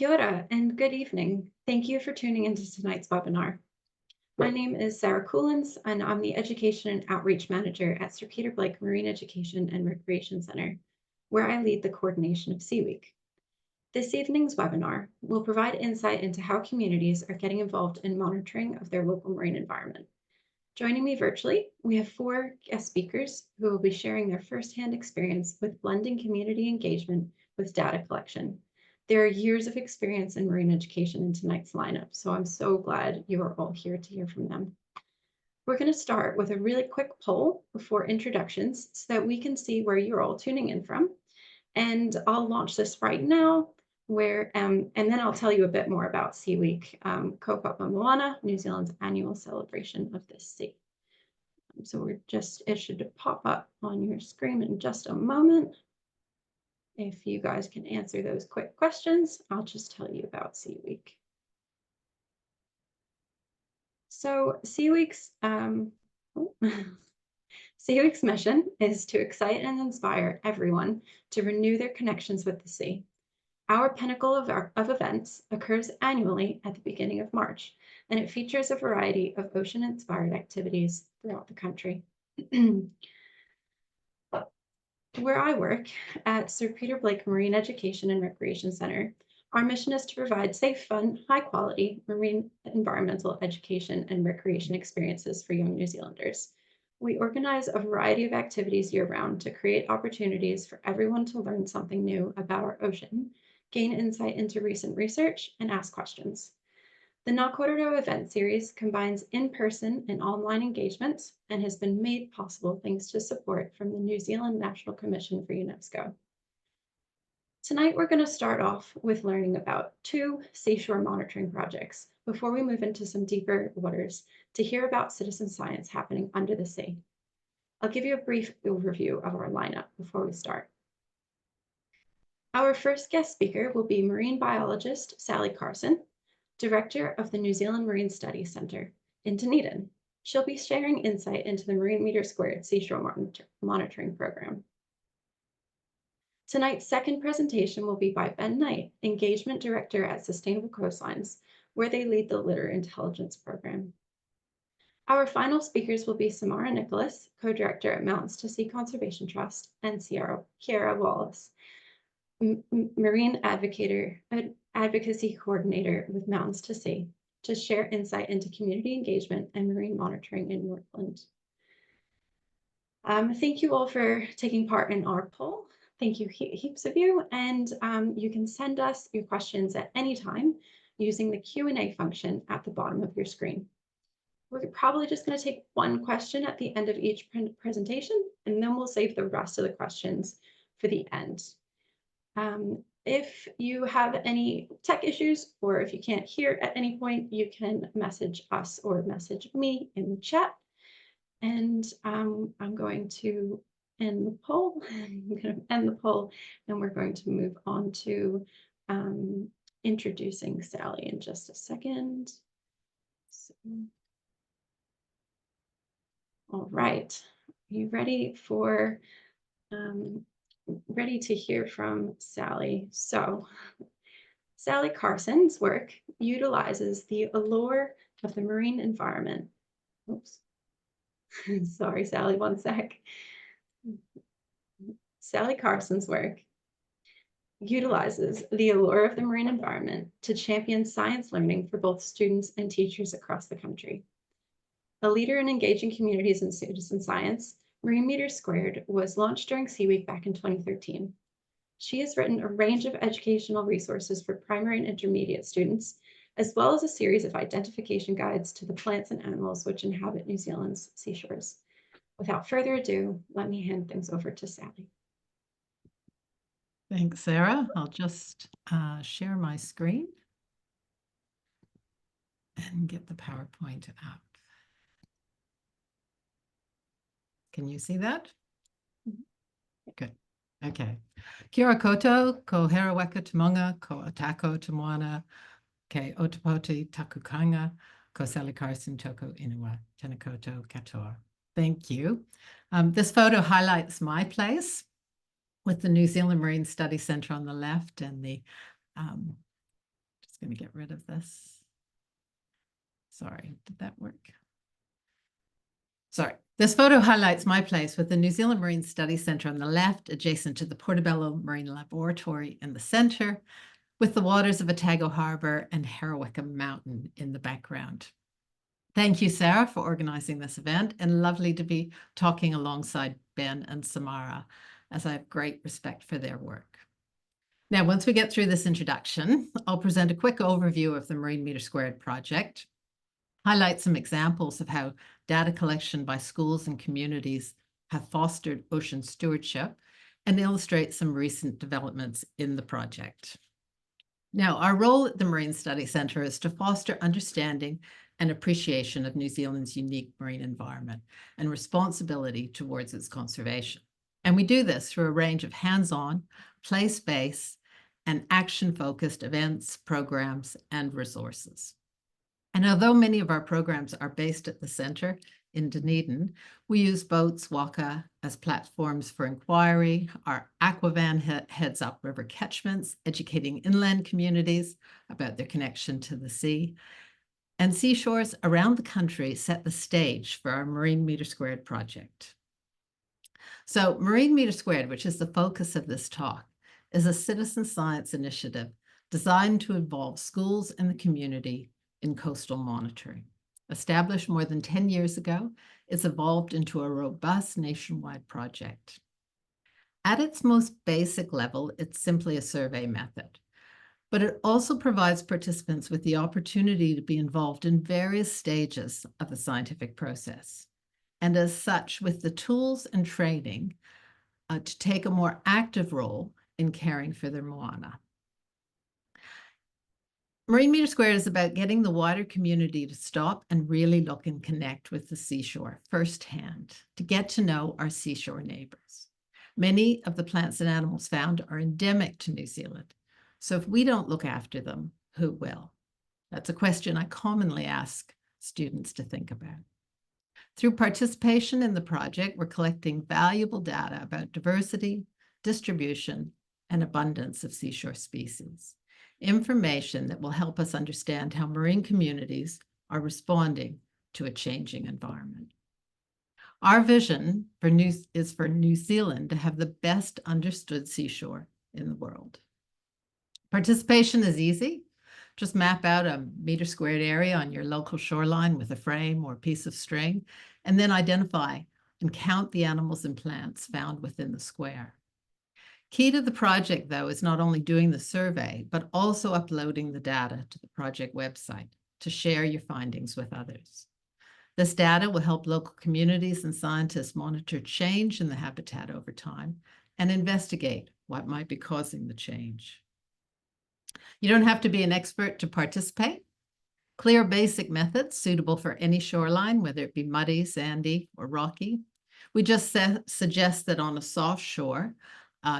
Kia ora and good evening. Thank you for tuning into tonight's webinar. My name is Sarah Coolins, and I'm the Education and Outreach Manager at Sir Peter Blake Marine Education and Recreation Center, where I lead the coordination of Seaweek. This evening's webinar will provide insight into how communities are getting involved in monitoring of their local marine environment. Joining me virtually, we have 4 guest speakers who will be sharing their firsthand experience with blending community engagement with data collection. There are years of experience in marine education in tonight's lineup, so I'm so glad you are all here to hear from them. We're going to start with a really quick poll before introductions so that we can see where you're all tuning in from. And I'll launch this right now, and then I'll tell you a bit more about Seaweek Kaupapa Moana, New Zealand's annual celebration of this sea. So it should pop up on your screen in just a moment. If you guys can answer those quick questions, I'll just tell you about Seaweek. So Seaweek's mission is to excite and inspire everyone to renew their connections with the sea. Our pinnacle of events occurs annually at the beginning of March, and it features a variety of ocean-inspired activities throughout the country. Where I work at Sir Peter Blake Marine Education and Recreation Center, our mission is to provide safe, fun, high-quality marine environmental education and recreation experiences for young New Zealanders. We organize a variety of activities year-round to create opportunities for everyone to learn something new about our ocean, gain insight into recent research, and ask questions. The Ngā Kōrero event series combines in-person and online engagements and has been made possible thanks to support from the New Zealand National Commission for UNESCO. Tonight, we're going to start off with learning about 2 seashore monitoring projects before we move into some deeper waters to hear about citizen science happening under the sea. I'll give you a brief overview of our lineup before we start. Our first guest speaker will be marine biologist Sally Carson, Director of the New Zealand Marine Studies Centre in Dunedin. She'll be sharing insight into the Metre Squared seashore monitoring program. Tonight's second presentation will be by Ben Knight, Engagement Director at Sustainable Coastlines, where they lead the Litter Intelligence Program. Our final speakers will be Samara Nicholas, Co-Director at Mountains to Sea Conservation Trust, and Ceara Wallace, Marine Advocacy Coordinator with Mountains to Sea, to share insight into community engagement and marine monitoring in Northland. Thank you all for taking part in our poll. Thank you, heaps of you, and you can send us your questions at any time using the Q&A function at the bottom of your screen. We're probably just going to take one question at the end of each presentation, and then we'll save the rest of the questions for the end. If you have any tech issues, or if you can't hear at any point, you can message us or message me in the chat. And I'm going to end the poll. And we're going to move on to introducing Sally in just a second. So, all right, are you ready for ready to hear from Sally? So Sally Carson's work utilizes the allure of the marine environment. Oops. Sorry, Sally, one sec. Sally Carson's work utilizes the allure of the marine environment to champion science learning for both students and teachers across the country. A leader in engaging communities in citizen science, Metre Squared was launched during Seaweek back in 2013. She has written a range of educational resources for primary and intermediate students, as well as a series of identification guides to the plants and animals which inhabit New Zealand's seashores. Without further ado, let me hand things over to Sally. Thanks, Sarah. I'll just share my screen and get the PowerPoint up. Can you see that? Good. Okay. Kia ora koutou, ko Heraweka Tamonga, ko Atako Te Moana, ke Otapoti Takukanga, ko Sally Carson Toko Inua, tēnā koutou katoa. Thank you. This photo highlights my place with the New Zealand Marine Study Centre on the left and the going to get rid of this. Sorry, did that work? Sorry. This photo highlights my place with the New Zealand Marine Studies Centre on the left, adjacent to the Portobello Marine Laboratory in the centre, with the waters of Otago Harbour and Heraweka Mountain in the background. Thank you, Ceara, for organising this event, and lovely to be talking alongside Ben and Samara, as I have great respect for their work. Now, once we get through this introduction, I'll present a quick overview of the Marine Metre Squared project, highlight some examples of how data collection by schools and communities have fostered ocean stewardship, and illustrate some recent developments in the project. Now, our role at the Marine Studies Centre is to foster understanding and appreciation of New Zealand's unique marine environment and responsibility towards its conservation. And we do this through a range of hands-on, place-based, and action-focused events, programs, and resources. And although many of our programs are based at the centre in Dunedin, we use boats, waka, as platforms for inquiry. Our aquavan heads up river catchments, educating inland communities about their connection to the sea. And seashores around the country set the stage for our Marine Metre Squared project. So Marine Metre Squared, which is the focus of this talk, is a citizen science initiative designed to involve schools and the community in coastal monitoring. Established more than 10 years ago, it's evolved into a robust nationwide project. At its most basic level, it's simply a survey method, but it also provides participants with the opportunity to be involved in various stages of the scientific process, and as such, with the tools and training to take a more active role in caring for their moana. Marine Metre Squared is about getting the wider community to stop and really look and connect with the seashore firsthand, to get to know our seashore neighbours. Many of the plants and animals found are endemic to New Zealand, so if we don't look after them, who will? That's a question I commonly ask students to think about. Through participation in the project, we're collecting valuable data about diversity, distribution, and abundance of seashore species. Information that will help us understand how marine communities are responding to a changing environment. Our vision is for New Zealand to have the best understood seashore in the world. Participation is easy. Just map out a metre squared area on your local shoreline with a frame or a piece of string, and then identify and count the animals and plants found within the square. Key to the project, though, is not only doing the survey, but also uploading the data to the project website to share your findings with others. This data will help local communities and scientists monitor change in the habitat over time and investigate what might be causing the change. You don't have to be an expert to participate. Clear basic methods suitable for any shoreline, whether it be muddy, sandy, or rocky. We just suggest that on a soft shore,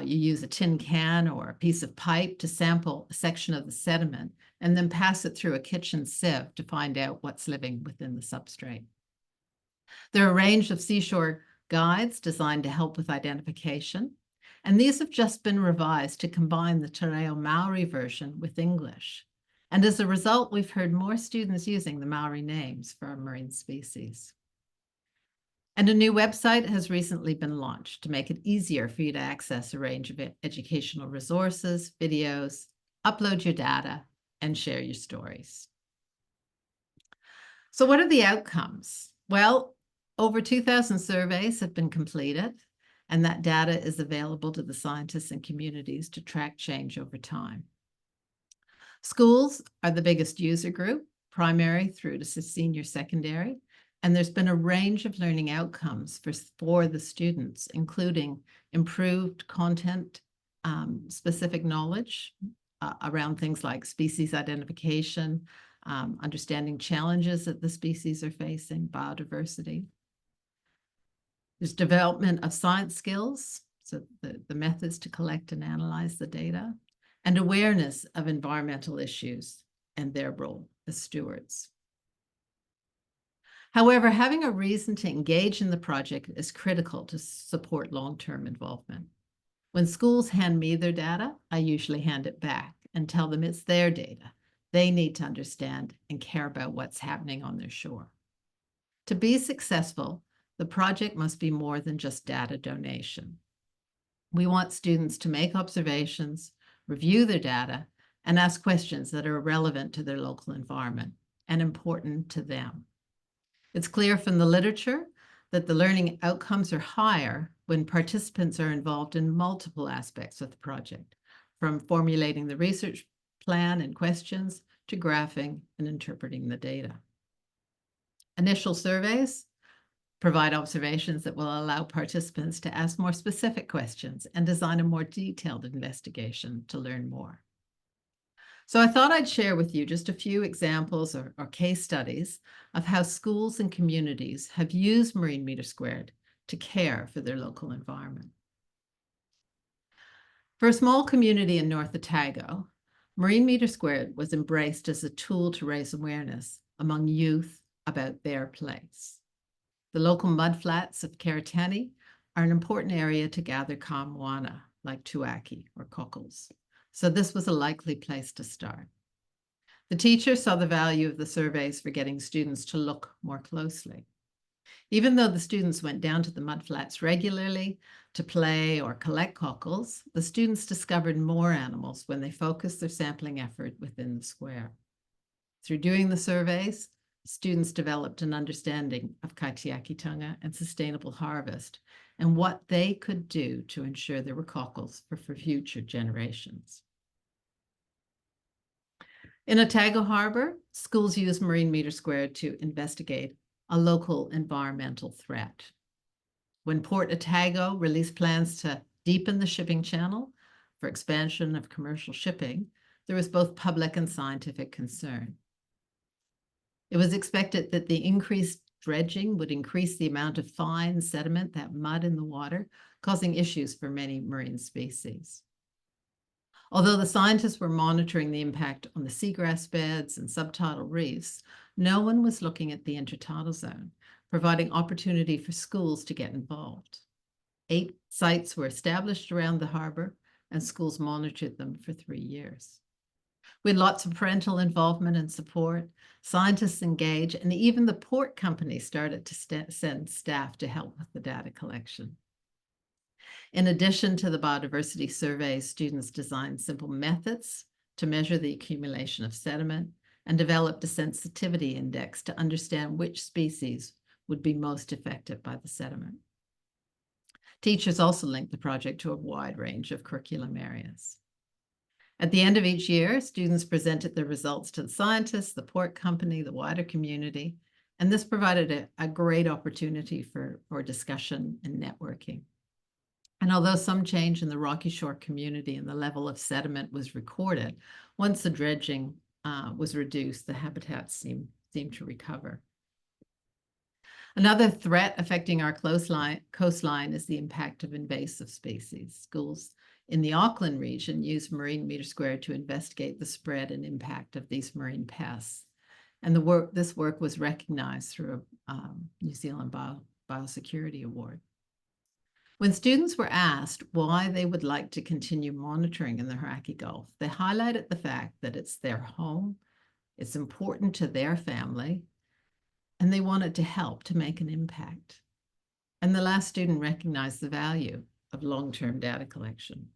you use a tin can or a piece of pipe to sample a section of the sediment and then pass it through a kitchen sieve to find out what's living within the substrate. There are a range of seashore guides designed to help with identification, and these have just been revised to combine the Te Reo Maori version with English. And as a result, we've heard more students using the Maori names for our marine species. And a new website has recently been launched to make it easier for you to access a range of educational resources, videos, upload your data, and share your stories. So what are the outcomes? Well, over 2,000 surveys have been completed, and that data is available to the scientists and communities to track change over time. Schools are the biggest user group, primary through to senior secondary. And there's been a range of learning outcomes for the students, including improved content, specific knowledge around things like species identification, understanding challenges that the species are facing, biodiversity. There's development of science skills, so the methods to collect and analyze the data, and awareness of environmental issues and their role as stewards. However, having a reason to engage in the project is critical to support long-term involvement. When schools hand me their data, I usually hand it back and tell them it's their data They need to understand and care about what's happening on their shore. To be successful, the project must be more than just data donation. We want students to make observations, review their data, and ask questions that are relevant to their local environment and important to them. It's clear from the literature that the learning outcomes are higher when participants are involved in multiple aspects of the project, from formulating the research plan and questions to graphing and interpreting the data. Initial surveys provide observations that will allow participants to ask more specific questions and design a more detailed investigation to learn more. So I thought I'd share with you just a few examples or case studies of how schools and communities have used Marine Metre Squared to care for their local environment. For a small community in North Otago, Marine Metre Squared was embraced as a tool to raise awareness among youth about their place. The local mudflats of Karitani are an important area to gather ka moana, like tuaki or cockles. So this was a likely place to start. The teacher saw the value of the surveys for getting students to look more closely. Even though the students went down to the mudflats regularly to play or collect cockles, the students discovered more animals when they focused their sampling effort within the square. Through doing the surveys, students developed an understanding of kaitiakitanga and sustainable harvest and what they could do to ensure there were cockles for future generations. In Otago Harbour, schools use Marine Metre Squared to investigate a local environmental threat. When Port Otago released plans to deepen the shipping channel for expansion of commercial shipping, there was both public and scientific concern. It was expected that the increased dredging would increase the amount of fine sediment, that mud in the water, causing issues for many marine species. Although the scientists were monitoring the impact on the seagrass beds and subtidal reefs, no one was looking at the intertidal zone, providing opportunity for schools to get involved. 8 sites were established around the harbour, and schools monitored them for 3 years. We had lots of parental involvement and support, scientists engaged, and even the port company started to send staff to help with the data collection. In addition to the biodiversity surveys, students designed simple methods to measure the accumulation of sediment and developed a sensitivity index to understand which species would be most affected by the sediment. Teachers also linked the project to a wide range of curriculum areas. At the end of each year, students presented their results to the scientists, the port company, the wider community, and this provided a great opportunity for discussion and networking. And although some change in the Rocky Shore community and the level of sediment was recorded, once the dredging was reduced, the habitats seemed to recover. Another threat affecting our coastline is the impact of invasive species. Schools in the Auckland region use Marine Metre Squared to investigate the spread and impact of these marine pests. And this work was recognized through a New Zealand Biosecurity Award. When students were asked why they would like to continue monitoring in the Hauraki Gulf, they highlighted the fact that it's their home, it's important to their family, and they wanted to help to make an impact. And the last student recognized the value of long-term data collection.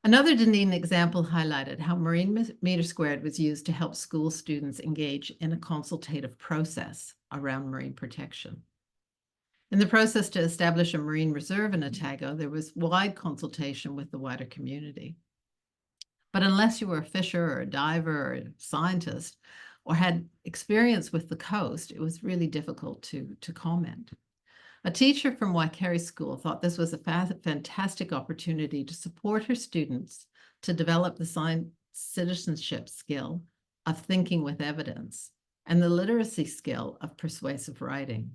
Another Dunedin example highlighted how Marine Metre Squared was used to help school students engage in a consultative process around marine protection. In the process to establish a marine reserve in Otago, there was wide consultation with the wider community. But unless you were a fisher or a diver or a scientist or had experience with the coast, it was really difficult to comment. A teacher from Waikari School thought this was a fantastic opportunity to support her students to develop the citizenship skill of thinking with evidence and the literacy skill of persuasive writing.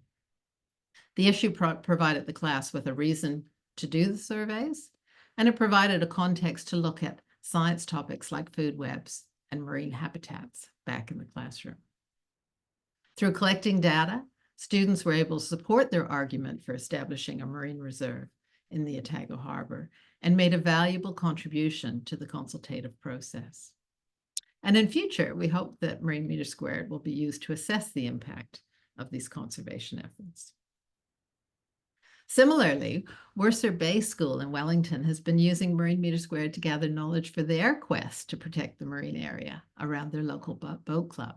The issue provided the class with a reason to do the surveys, and it provided a context to look at science topics like food webs and marine habitats back in the classroom. Through collecting data, students were able to support their argument for establishing a marine reserve in the Otago Harbour and made a valuable contribution to the consultative process. And in future, we hope that Marine Metre Squared will be used to assess the impact of these conservation efforts. Similarly, Worcester Bay School in Wellington has been using Marine Metre Squared to gather knowledge for their quest to protect the marine area around their local boat club.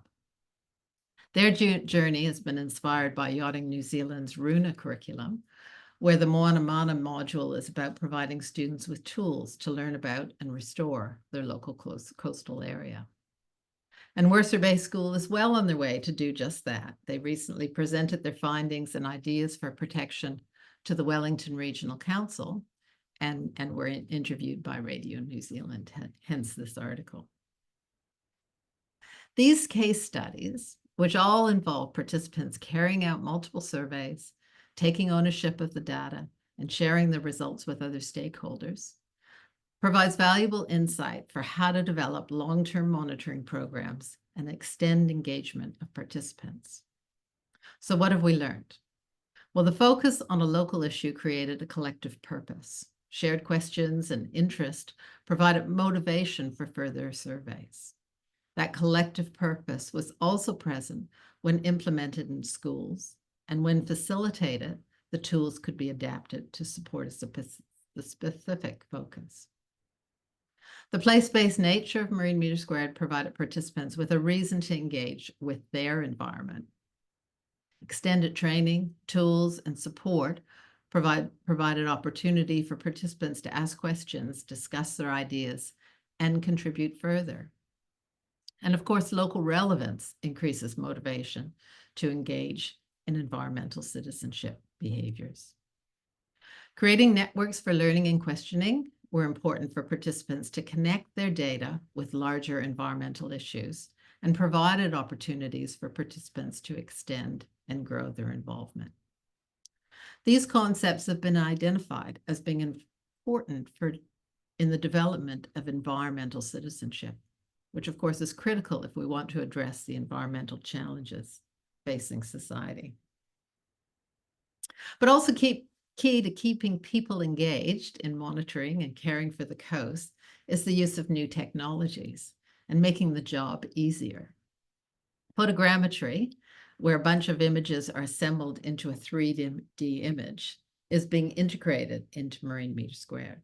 Their journey has been inspired by Yachting New Zealand's Runa curriculum, where the Moana Mana module is about providing students with tools to learn about and restore their local coastal area. And Worcester Bay School is well on their way to do just that. They recently presented their findings and ideas for protection to the Wellington Regional Council and were interviewed by Radio New Zealand, hence this article. These case studies, which all involve participants carrying out multiple surveys, taking ownership of the data, and sharing the results with other stakeholders, provides valuable insight for how to develop long-term monitoring programs and extend engagement of participants. So what have we learned? Well, the focus on a local issue created a collective purpose. Shared questions and interest provided motivation for further surveys. That collective purpose was also present when implemented in schools, and when facilitated, the tools could be adapted to support the specific focus. The place-based nature of Marine Metre Squared provided participants with a reason to engage with their environment. Extended training, tools, and support provided opportunity for participants to ask questions, discuss their ideas, and contribute further. And of course, local relevance increases motivation to engage in environmental citizenship behaviors. Creating networks for learning and questioning were important for participants to connect their data with larger environmental issues and provided opportunities for participants to extend and grow their involvement. These concepts have been identified as being important in the development of environmental citizenship, which of course is critical if we want to address the environmental challenges facing society. But also key to keeping people engaged in monitoring and caring for the coast is the use of new technologies and making the job easier. Photogrammetry, where a bunch of images are assembled into a 3D image, is being integrated into Marine Metre Squared.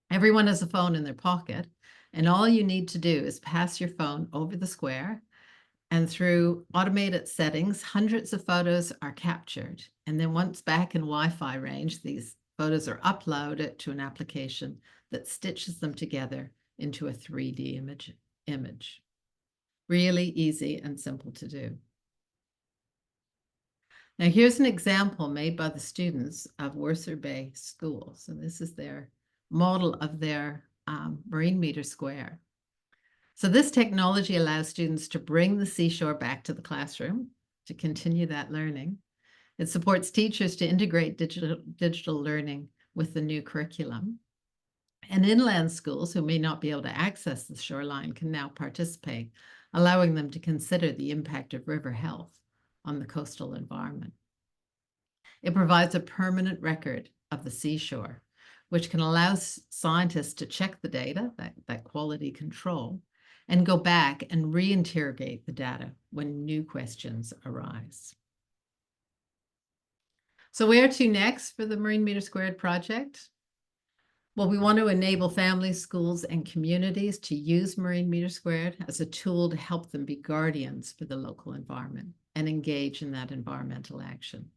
Everyone has a phone in their pocket, and all you need to do is pass your phone over the square, and through automated settings, hundreds of photos are captured. And then once back in Wi-Fi range, these photos are uploaded to an application that stitches them together into a 3D image. Really easy and simple to do. Now here's an example made by the students of Worcester Bay School. So this is their model of their Marine Metre Square. So this technology allows students to bring the seashore back to the classroom to continue that learning. It supports teachers to integrate digital learning with the new curriculum. And inland schools who may not be able to access the shoreline can now participate, allowing them to consider the impact of river health on the coastal environment. It provides a permanent record of the seashore, which can allow scientists to check the data, that quality control, and go back and reinterrogate the data when new questions arise. So where to next for the Marine Metre Squared project? Well, we want to enable families, schools, and communities to use Marine Metre Squared as a tool to help them be guardians for the local environment and engage in that environmental action.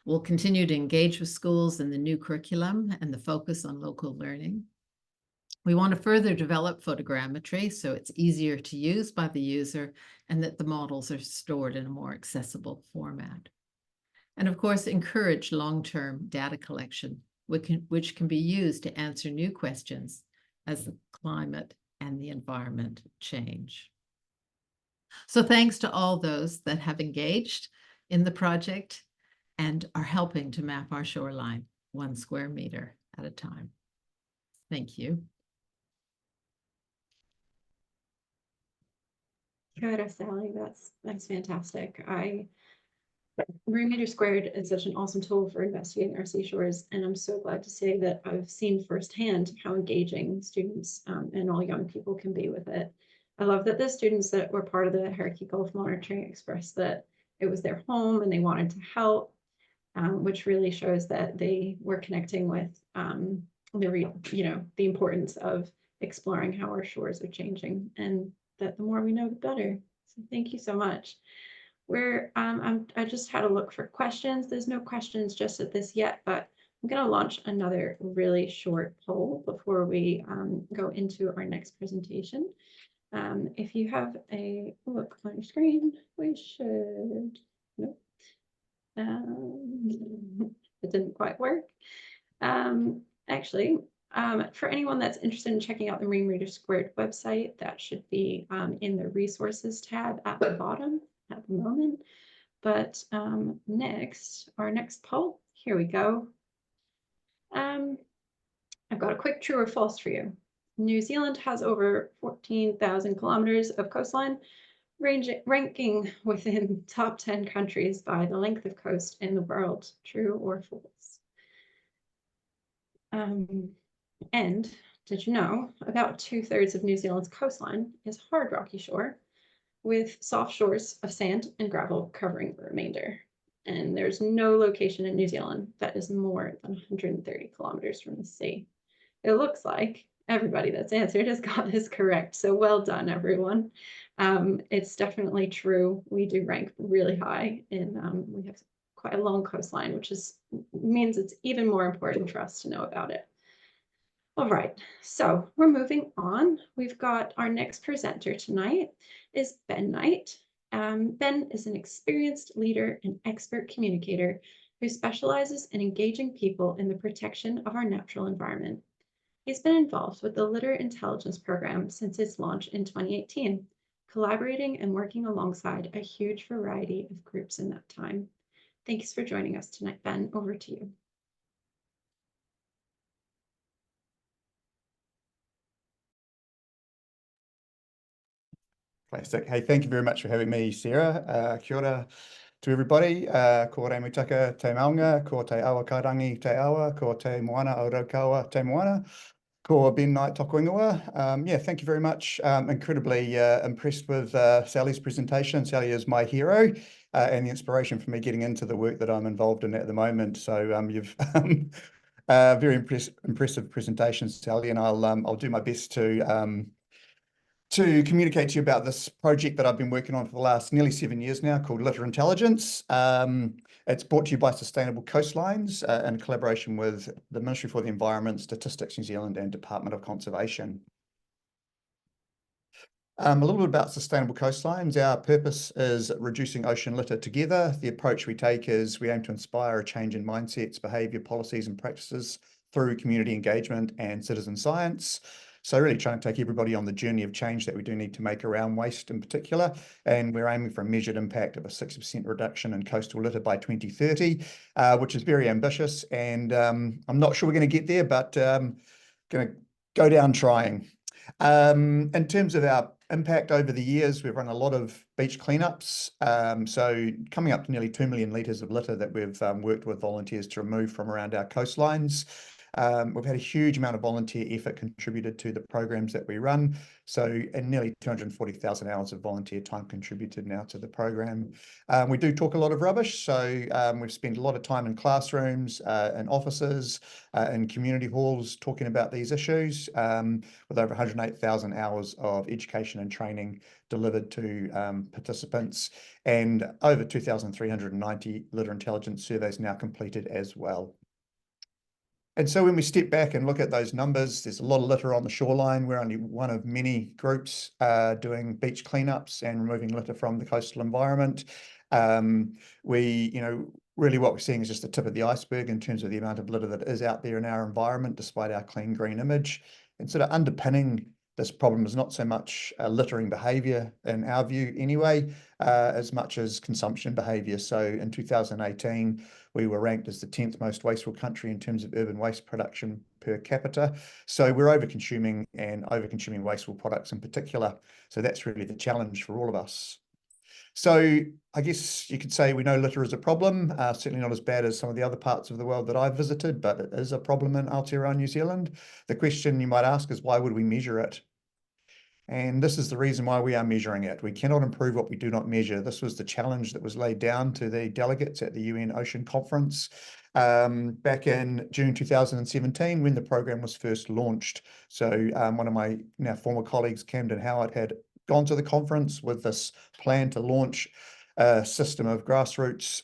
We'll continue to engage with schools in the new curriculum and the focus on local learning. We want to further develop photogrammetry so it's easier to use by the user and that the models are stored in a more accessible format. And of course, encourage long-term data collection, which can be used to answer new questions as the climate and the environment change. So thanks to all those that have engaged in the project and are helping to map our shoreline 1 square meter at a time. Thank you. Kia ora, Sally. That's fantastic. Metre Squared is such an awesome tool for investigating our seashores, and I'm so glad to say that I've seen firsthand how engaging students and all young people can be with it. I love that the students that were part of the Hauraki Gulf monitoring expressed that it was their home and they wanted to help, which really shows that they were connecting with the importance of exploring how our shores are changing, and that the more we know, the better. So thank you so much. I just had a look for questions. There's no questions just at this yet, but I'm going to launch another really short poll before we go into our next presentation. If you have a look on your screen, we should, nope. It didn't quite work. Actually, for anyone that's interested in checking out the Metre Squared website, that should be in the resources tab at the bottom at the moment. But our next poll, here we go. I've got a quick true or false for you. New Zealand has over 14,000 kilometers of coastline, ranking within top 10 countries by the length of coast in the world. True or false? And did you know about 2/3 of New Zealand's coastline is hard rocky shore, with soft shores of sand and gravel covering the remainder. And there's no location in New Zealand that is more than 130 kilometers from the sea. It looks like everybody that's answered has got this correct. So well done, everyone. It's definitely true. We do rank really high, and we have quite a long coastline, which means it's even more important for us to know about it. All right, so we're moving on. We've got our next presenter tonight is Ben Knight. Ben is an experienced leader and expert communicator who specializes in engaging people in the protection of our natural environment. He's been involved with the Litter Intelligence Program since its launch in 2018, collaborating and working alongside a huge variety of groups in that time. Thanks for joining us tonight, Ben. Over to you. Fantastic. Hey, thank you very much for having me, Ceara. Kia ora to everybody. Ko re mutaka te maunga, ko te awa karangi te awa, ko te moana o raukawa te moana, ko Ben Knight toko ingoa. Yeah, thank you very much. Incredibly impressed with Sally's presentation. Sally is my hero and the inspiration for me getting into the work that I'm involved in at the moment. So you've very impressive presentation, Sally, and I'll do my best to communicate to you about this project that I've been working on for the last nearly 7 years now, called Litter Intelligence. It's brought to you by Sustainable Coastlines in collaboration with the Ministry for the Environment, Statistics New Zealand and Department of Conservation. A little bit about Sustainable Coastlines. Our purpose is reducing ocean litter together. The approach we take is we aim to inspire a change in mindsets, behaviour, policies and practices through community engagement and citizen science. So really trying to take everybody on the journey of change that we do need to make around waste in particular. And we're aiming for a measured impact of a 60% reduction in coastal litter by 2030, which is very ambitious. And I'm not sure we're going to get there, but going to go down trying. In terms of our impact over the years, we've run a lot of beach cleanups. So coming up to nearly 2 million litres of litter that we've worked with volunteers to remove from around our coastlines. We've had a huge amount of volunteer effort contributed to the programs that we run. So and nearly 240,000 hours of volunteer time contributed now to the program. We do talk a lot of rubbish. So we've spent a lot of time in classrooms, in offices, in community halls talking about these issues, with over 108,000 hours of education and training delivered to participants, and over 2,390 litter intelligence surveys now completed as well. And so when we step back and look at those numbers, there's a lot of litter on the shoreline. We're only one of many groups doing beach cleanups and removing litter from the coastal environment. Really what we're seeing is just the tip of the iceberg in terms of the amount of litter that is out there in our environment, despite our clean green image. And sort of underpinning this problem is not so much littering behaviour, in our view anyway, as much as consumption behaviour. So in 2018, we were ranked as the 10th most wasteful country in terms of urban waste production per capita. So we're over-consuming and over-consuming wasteful products in particular. So that's really the challenge for all of us. So I guess you could say we know litter is a problem, certainly not as bad as some of the other parts of the world that I've visited, but it is a problem in Aotearoa, New Zealand. The question you might ask is, why would we measure it? And this is the reason why we are measuring it. We cannot improve what we do not measure. This was the challenge that was laid down to the delegates at the UN Ocean Conference back in June 2017 when the program was first launched. So one of my now former colleagues, Camden Howard, had gone to the conference with this plan to launch a system of grassroots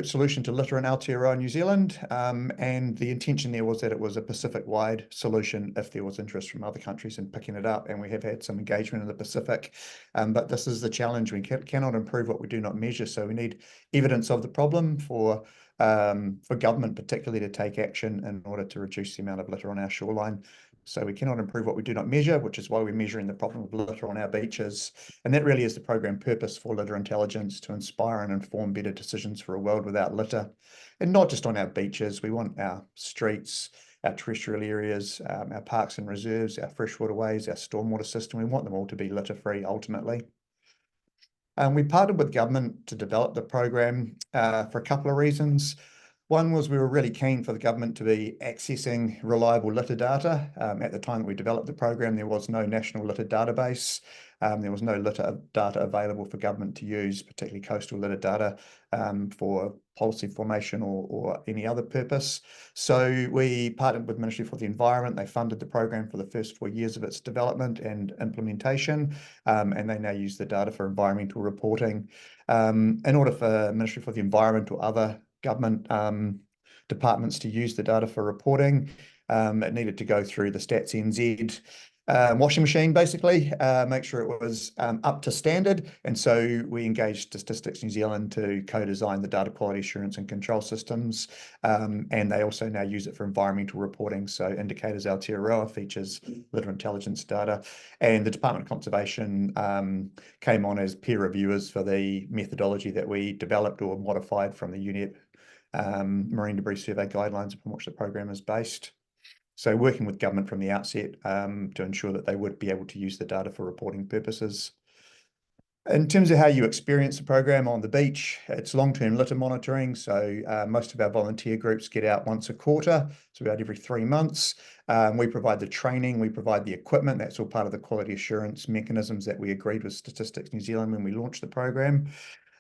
solution to litter in Aotearoa, New Zealand, and the intention there was that it was a Pacific-wide solution if there was interest from other countries in picking it up, and we have had some engagement in the Pacific, but this is the challenge. We cannot improve what we do not measure, so we need evidence of the problem for government particularly to take action in order to reduce the amount of litter on our shoreline. So we cannot improve what we do not measure, which is why we're measuring the problem of litter on our beaches. And that really is the program purpose for Litter Intelligence, to inspire and inform better decisions for a world without litter. And not just on our beaches, we want our streets, our terrestrial areas, our parks and reserves, our freshwater ways, our stormwater system. We want them all to be litter-free ultimately. We partnered with government to develop the program for a couple of reasons. One was we were really keen for the government to be accessing reliable litter data. At the time that we developed the program, there was no national litter database. There was no litter data available for government to use, particularly coastal litter data for policy formation or any other purpose. So we partnered with Ministry for the Environment. They funded the program for the first 4 years of its development and implementation, and they now use the data for environmental reporting. In order for Ministry for the Environment or other government departments to use the data for reporting, it needed to go through the Stats NZ washing machine, basically, make sure it was up to standard. And so we engaged Statistics New Zealand to co-design the data quality assurance and control systems. And they also now use it for environmental reporting. So Indicators Aotearoa features litter intelligence data. And the Department of Conservation came on as peer reviewers for the methodology that we developed or modified from the UNEP Marine Debris Survey guidelines upon which the program is based. So working with government from the outset to ensure that they would be able to use the data for reporting purposes. In terms of how you experience the program on the beach, it's long-term litter monitoring. So most of our volunteer groups get out once a quarter, so about every 3 months. We provide the training, we provide the equipment. That's all part of the quality assurance mechanisms that we agreed with Statistics New Zealand when we launched the program.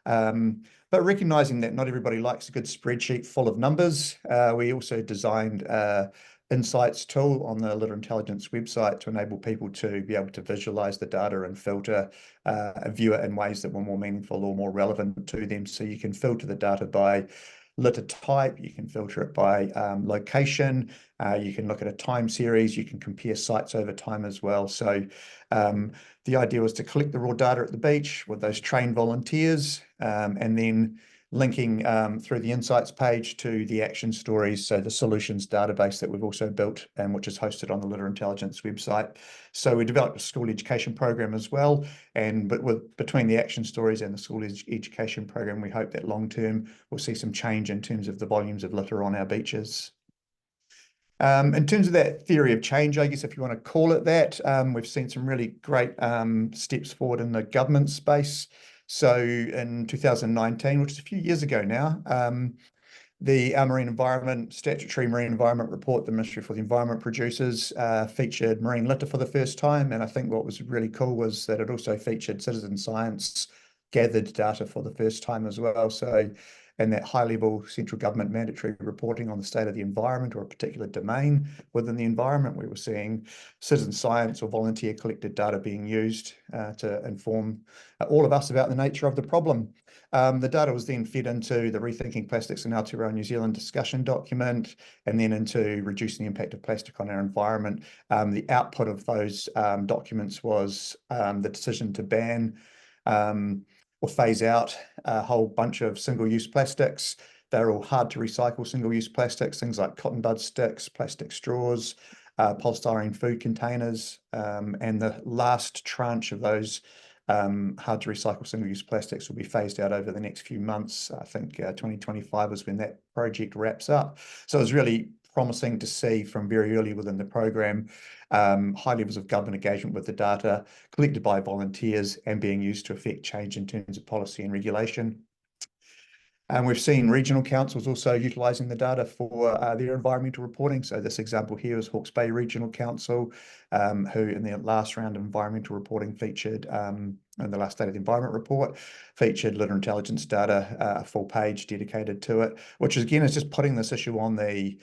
But recognising that not everybody likes a good spreadsheet full of numbers, we also designed insights tool on the Litter Intelligence website to enable people to be able to visualize the data and filter, view it in ways that were more meaningful or more relevant to them. So you can filter the data by litter type, you can filter it by location, you can look at a time series, you can compare sites over time as well. So the idea was to collect the raw data at the beach with those trained volunteers, and then linking through the insights page to the action stories, so the solutions database that we've also built and which is hosted on the Litter Intelligence website. So we developed a school education program as well, but between the action stories and the school education program, we hope that long term we'll see some change in terms of the volumes of litter on our beaches. In terms of that theory of change, I guess if you want to call it that, we've seen some really great steps forward in the government space. So in 2019, which is a few years ago now, our marine environment, statutory marine environment report the Ministry for the Environment produces featured marine litter for the first time. And I think what was really cool was that it also featured citizen science gathered data for the first time as well. So and that high-level central government mandatory reporting on the state of the environment or a particular domain within the environment, we were seeing citizen science or volunteer collected data being used to inform all of us about the nature of the problem. The data was then fed into the Rethinking Plastics in Aotearoa New Zealand discussion document, and then into reducing the impact of plastic on our environment. The output of those documents was the decision to ban or phase out a whole bunch of single-use plastics. They're all hard to recycle single-use plastics, things like cotton bud sticks, plastic straws, polystyrene food containers, and the last tranche of those hard to recycle single-use plastics will be phased out over the next few months. I think 2025 is when that project wraps up. So it was really promising to see from very early within the program high levels of government engagement with the data collected by volunteers and being used to affect change in terms of policy and regulation. And we've seen regional councils also utilising the data for their environmental reporting. So this example here is Hawke's Bay Regional Council, who in their last round of environmental reporting featured, in the last State of the Environment report, featured litter intelligence data, a full page dedicated to it, which again is just putting this issue on the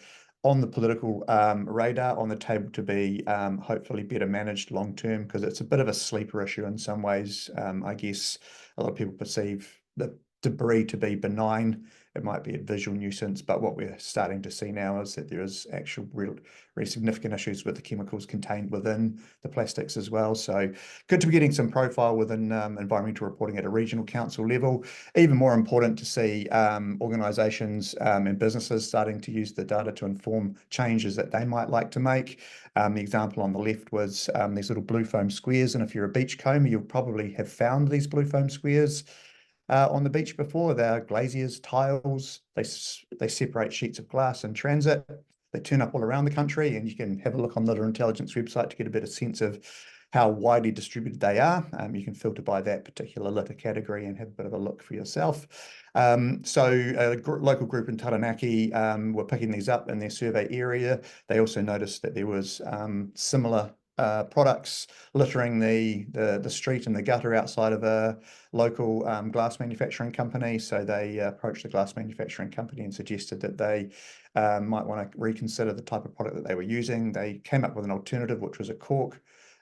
political radar, on the table to be hopefully better managed long term, because it's a bit of a sleeper issue in some ways. I guess a lot of people perceive the debris to be benign. It might be a visual nuisance, but what we're starting to see now is that there is actual really significant issues with the chemicals contained within the plastics as well. So good to be getting some profile within environmental reporting at a regional council level. Even more important to see organisations and businesses starting to use the data to inform changes that they might like to make. The example on the left was these little blue foam squares, and if you're a beachcomber, you'll probably have found these blue foam squares on the beach before. They're glaziers, tiles. They separate sheets of glass in transit. They turn up all around the country, and you can have a look on Litter Intelligence website to get a better sense of how widely distributed they are. You can filter by that particular litter category and have a bit of a look for yourself. So a local group in Taranaki were picking these up in their survey area. They also noticed that there was similar products littering the street and the gutter outside of a local glass manufacturing company. So they approached the glass manufacturing company and suggested that they might want to reconsider the type of product that they were using. They came up with an alternative, which was a cork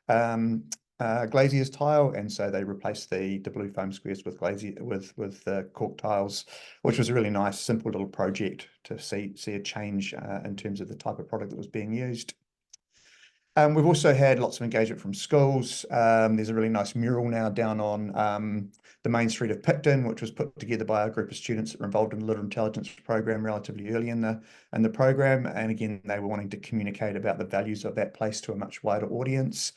glazier's tile, and so they replaced the blue foam squares with cork tiles, which was a really nice, simple little project to see a change in terms of the type of product that was being used. We've also had lots of engagement from schools. There's a really nice mural now down on the main street of Picton, which was put together by a group of students that were involved in the litter intelligence program relatively early in the program. And again, they were wanting to communicate about the values of that place to a much wider audience.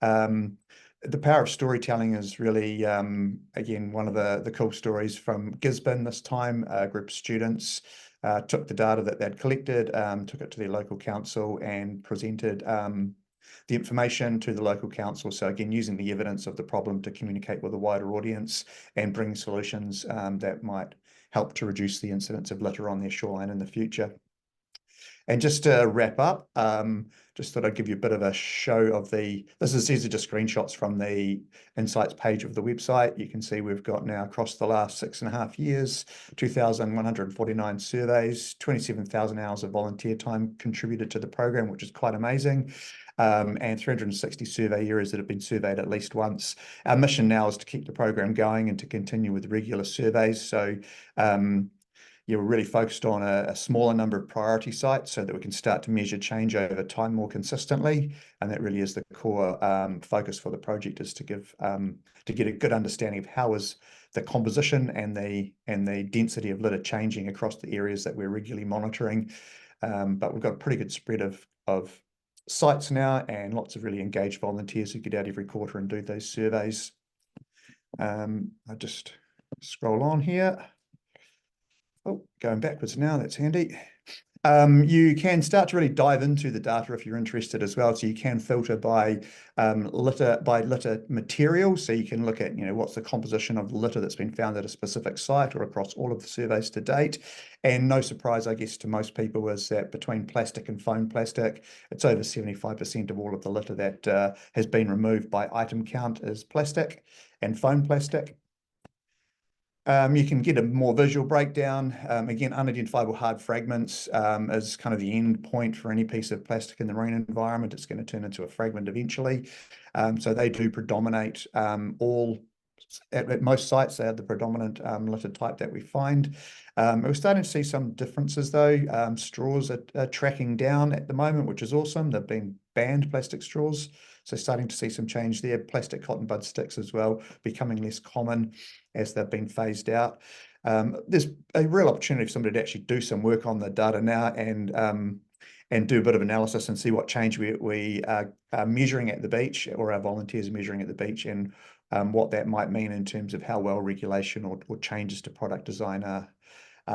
The power of storytelling is really, again, one of the cool stories from Gisborne this time. A group of students took the data that they'd collected, took it to their local council and presented the information to the local council. So again, using the evidence of the problem to communicate with a wider audience and bring solutions that might help to reduce the incidence of litter on their shoreline in the future. And just to wrap up, just thought I'd give you a bit of a show of these are just screenshots from the insights page of the website. You can see we've got now across the last 6.5 years, 2,149 surveys, 27,000 hours of volunteer time contributed to the program, which is quite amazing. And 360 survey areas that have been surveyed at least once. Our mission now is to keep the program going and to continue with regular surveys. So we're really focused on a smaller number of priority sites so that we can start to measure change over time more consistently. And that really is the core focus for the project, is to get a good understanding of how is the composition and the density of litter changing across the areas that we're regularly monitoring. But we've got a pretty good spread of sites now, and lots of really engaged volunteers who get out every quarter and do those surveys. I just scroll on here. Oh, going backwards now, that's handy. You can start to really dive into the data if you're interested as well. So you can filter by litter material. So you can look at, what's the composition of the litter that's been found at a specific site or across all of the surveys to date. And no surprise, I guess, to most people is that between plastic and foam plastic, it's over 75% of all of the litter that has been removed by item count is plastic and foam plastic. You can get a more visual breakdown. Again, unidentifiable hard fragments is kind of the end point for any piece of plastic in the marine environment. It's going to turn into a fragment eventually. So they do predominate at most sites. They are the predominant litter type that we find. We're starting to see some differences though. Straws are tracking down at the moment, which is awesome. They've been banned, plastic straws. So starting to see some change there. Plastic cotton bud sticks as well, becoming less common as they've been phased out. There's a real opportunity for somebody to actually do some work on the data now and do a bit of analysis and see what change we are measuring at the beach, or our volunteers are measuring at the beach, and what that might mean in terms of how well regulation or changes to product design are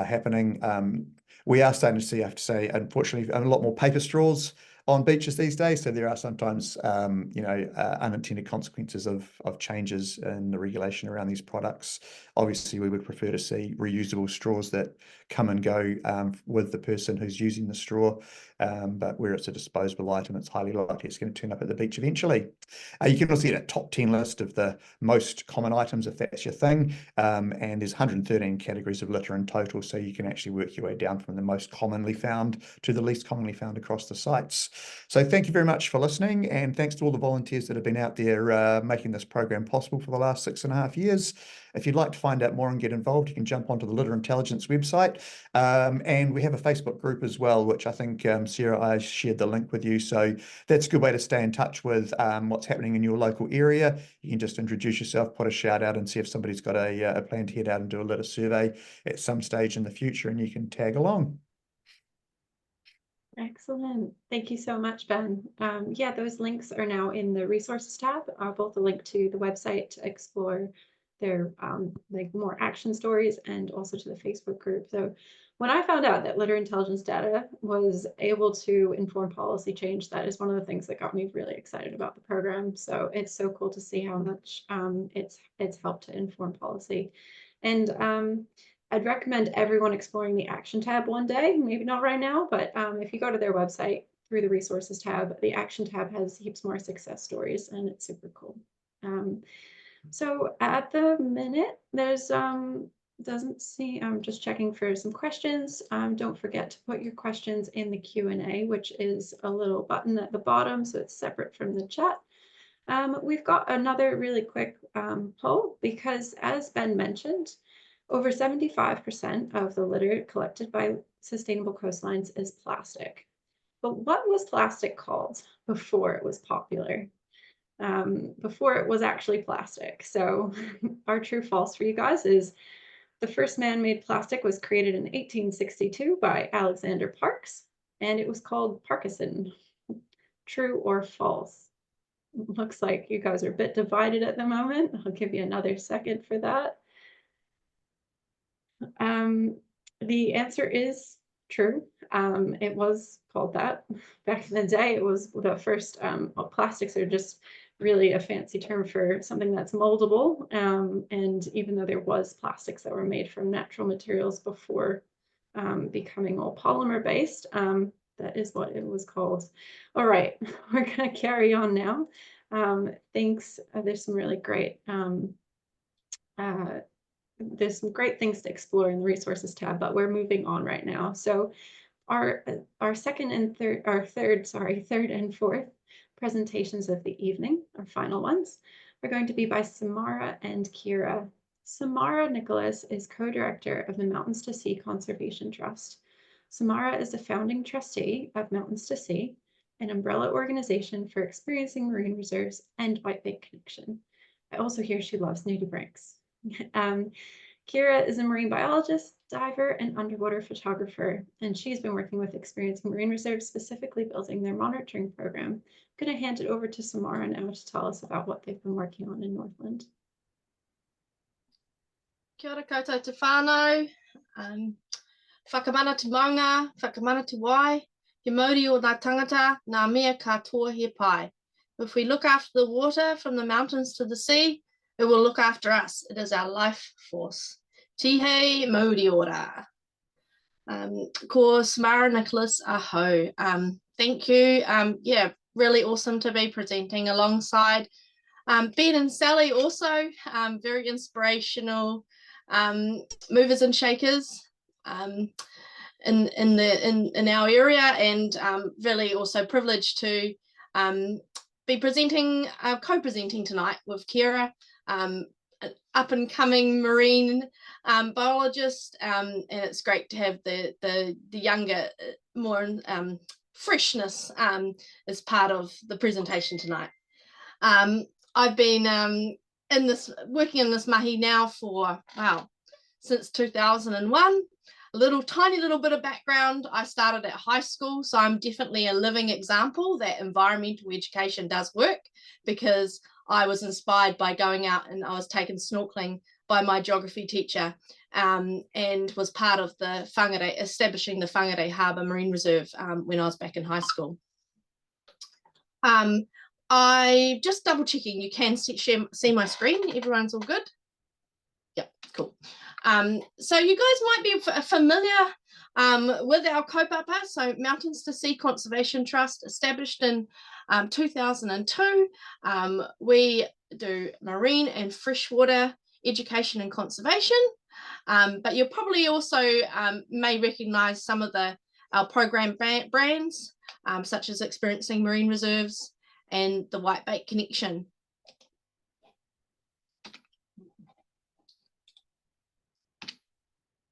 happening. we are starting to see, I have to say, unfortunately, a lot more paper straws on beaches these days. So there are sometimes, unintended consequences of changes in the regulation around these products. Obviously, we would prefer to see reusable straws that come and go with the person who's using the straw. But where it's a disposable item, it's highly likely it's going to turn up at the beach eventually. You can also get a top 10 list of the most common items if that's your thing. And there's 113 categories of litter in total. So you can actually work your way down from the most commonly found to the least commonly found across the sites. So thank you very much for listening, and thanks to all the volunteers that have been out there making this program possible for the last 6.5 years. If you'd like to find out more and get involved, you can jump onto the Litter Intelligence website. And we have a Facebook group as well, which I think, Ceara, I shared the link with you. So that's a good way to stay in touch with what's happening in your local area. You can just introduce yourself, put a shout out, and see if somebody's got a plan to head out and do a litter survey at some stage in the future, and you can tag along. Excellent. Thank you so much, Ben. Yeah, those links are now in the resources tab, both a link to the website to explore their like more action stories and also to the Facebook group. So when I found out that litter intelligence data was able to inform policy change, that is one of the things that got me really excited about the program. So it's so cool to see how much it's helped to inform policy. And I'd recommend everyone exploring the action tab one day, maybe not right now, but if you go to their website through the resources tab, the action tab has heaps more success stories, and it's super cool. So at the minute, there's doesn't see, I'm just checking for some questions. Don't forget to put your questions in the Q&A, which is a little button at the bottom, so it's separate from the chat. We've got another really quick poll, because as Ben mentioned, over 75% of the litter collected by sustainable coastlines is plastic. But what was plastic called before it was popular? Before it was actually plastic. So our true false for you guys is the first man-made plastic was created in 1862 by Alexander Parks, and it was called Parkinson. True or false? Looks like you guys are a bit divided at the moment. I'll give you another second for that. The answer is true. It was called that. Back in the day, it was the first, plastics are just really a fancy term for something that's moldable. And even though there was plastics that were made from natural materials before becoming all polymer based, that is what it was called. All right, we're gonna carry on now. Thanks, there's some really great there's some great things to explore in the resources tab, but we're moving on right now. So our third and fourth presentations of the evening, our final ones, are going to be by Samara and Ceara. Samara Nicholas is co-director of the Mountains to Sea Conservation Trust. Samara is the founding trustee of Mountains to Sea, an umbrella organization for experiencing marine reserves and whitebait connection. I also hear she loves nudibranchs. Ceara is a marine biologist, diver, and underwater photographer, and she's been working with Experiencing Marine Reserves, specifically building their monitoring program. I'm going to hand it over to Samara now to tell us about what they've been working on in Northland. Kia ora koutou te whānau, whakamana te maunga, whakamana te wai, he mauri o ngā tangata, ngā mea katoa he pai. If we look after the water from the mountains to the sea, it will look after us. It is our life force. Tihei mauri ora. Ko Samara Nicholas aho. Thank you. Yeah, really awesome to be presenting alongside Ben and Sally also. Very inspirational movers and shakers in our area, and really also privileged to be presenting, co-presenting tonight with Ceara, an up-and-coming marine biologist, and it's great to have the younger, more freshness as part of the presentation tonight. I've been working in this mahi now for, wow, since 2001. Tiny little bit of background. I started at high school, so I'm definitely a living example that environmental education does work, because I was inspired by going out and I was taken snorkeling by my geography teacher, and was part of the Whangarei, establishing the Whangarei Harbour Marine Reserve when I was back in high school. I just double checking, you can see my screen, everyone's all good? Yep, cool. So you guys might be familiar with our kaupapa, so Mountains to Sea Conservation Trust, established in 2002. We do marine and freshwater education and conservation, but you'll probably also may recognise some of our program brands, such as Experiencing Marine Reserves and the Whitebait Connection.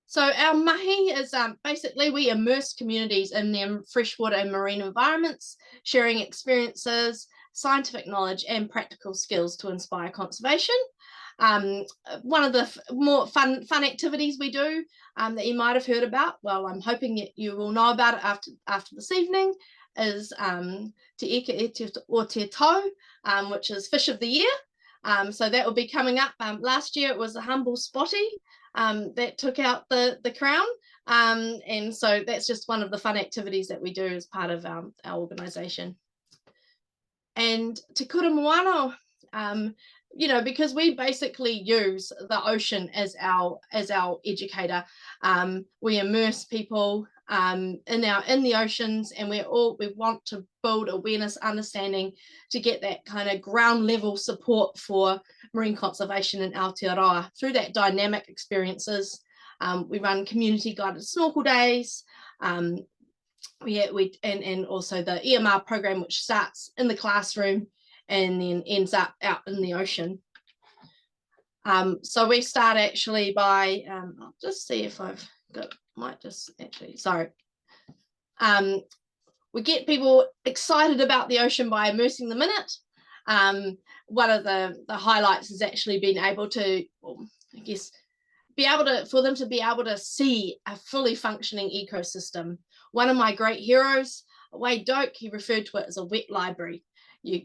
So our mahi is basically we immerse communities in their freshwater and marine environments, sharing experiences, scientific knowledge and practical skills to inspire conservation. One of the more fun activities we do that you might have heard about, well, I'm hoping you will know about it after this evening, is Te Ika e Te o Te Tau, which is Fish of the Year. So that will be coming up. Last year it was a humble spotty that took out the crown, and so that's just one of the fun activities that we do as part of our organisation. And Te Kura Moana, you know, because we basically use the ocean as our educator. We immerse people in the oceans, and we want to build awareness, understanding, to get that kind of ground level support for marine conservation in Aotearoa through that dynamic experiences. We run community guided snorkel days. And also the EMR program, which starts in the classroom and then ends up out in the ocean. So we start actually by, I'll just see if I've got, might just actually, sorry. We get people excited about the ocean by immersing them in it. One of the highlights has actually been able to, well, I guess, for them to be able to see a fully functioning ecosystem. One of my great heroes, Wade Doak, he referred to it as a wet library. You're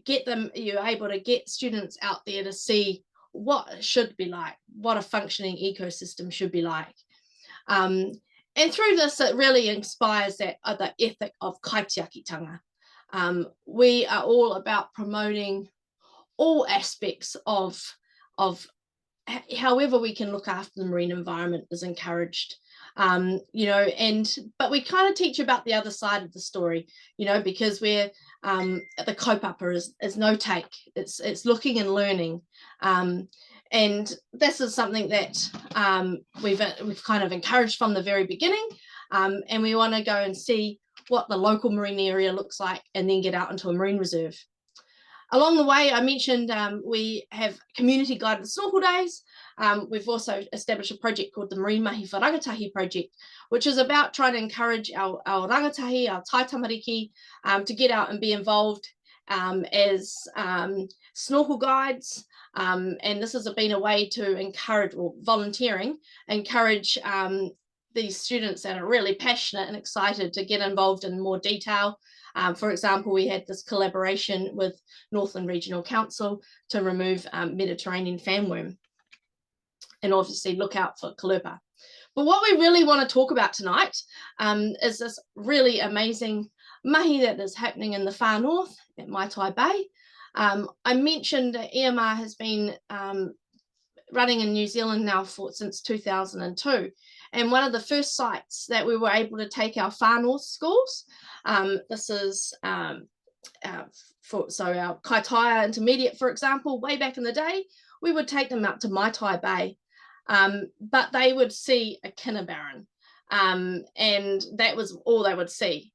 able to get students out there to see what it should be like, what a functioning ecosystem should be like. And through this, it really inspires that other ethic of kaitiakitanga. We are all about promoting all aspects of however we can look after the marine environment is encouraged. You know, but we kind of teach about the other side of the story, you know, because we're the kaupapa is no take, it's looking and learning, and this is something that we've kind of encouraged from the very beginning, and we want to go and see what the local marine area looks like and then get out into a marine reserve. Along the way, I mentioned we have community guided snorkel days. We've also established a project called the Marine Mahi for Rangatahi project, which is about trying to encourage our rangatahi, our tai tamariki, to get out and be involved as snorkel guides. And this has been a way to encourage, or volunteering, encourage these students that are really passionate and excited to get involved in more detail. For example, we had this collaboration with Northland Regional Council to remove Mediterranean fanworm, and obviously look out for kalupa. But what we really want to talk about tonight is this really amazing mahi that is happening in the far north at Maitai Bay. I mentioned EMR has been running in New Zealand now since 2002. And one of the first sites that we were able to take our far north schools, this is so our Kaitaia Intermediate, for example, way back in the day, we would take them out to Maitai Bay, but they would see a kinnabarren, and that was all they would see.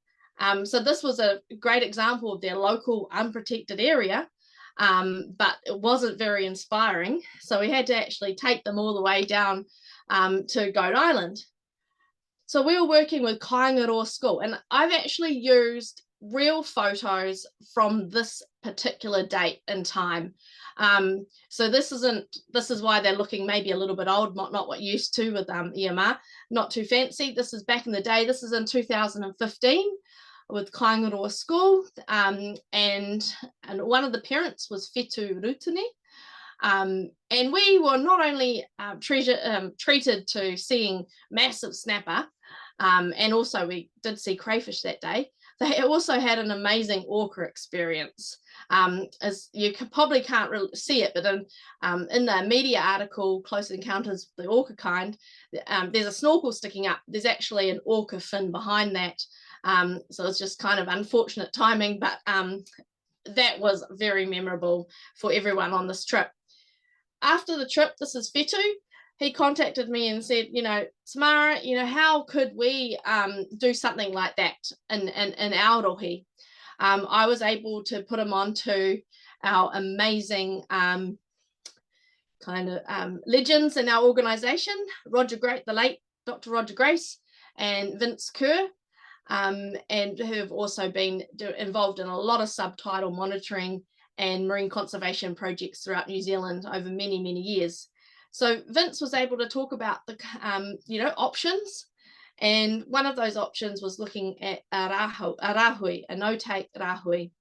So this was a great example of their local unprotected area, but it wasn't very inspiring. So we had to actually take them all the way down to Goat Island. So we were working with Kaingaroa School, and I've actually used real photos from this particular date and time. So this is why they're looking maybe a little bit old, not what used to with EMR, not too fancy. This is back in the day. This is in 2015 with Kaingaroa School, and one of the parents was Whetu Rutini. And we were not only treated to seeing massive snapper, and also we did see crayfish that day. They also had an amazing orca experience. As you probably can't really see it, but in the media article, Close Encounters with the Orca Kind, there's a snorkel sticking up. There's actually an orca fin behind that. So it's just kind of unfortunate timing, but that was very memorable for everyone on this trip. After the trip, this is Fetu. He contacted me and said, you know, Samara, you know, how could we do something like that in our rohi? I was able to put him onto our amazing legends in our organisation, the late Dr. Roger Grace and Vince Kerr, and who have also been involved in a lot of subtidal monitoring and marine conservation projects throughout New Zealand over many, many years. So Vince was able to talk about the options, and one of those options was looking at a rahui, a no-take rahui.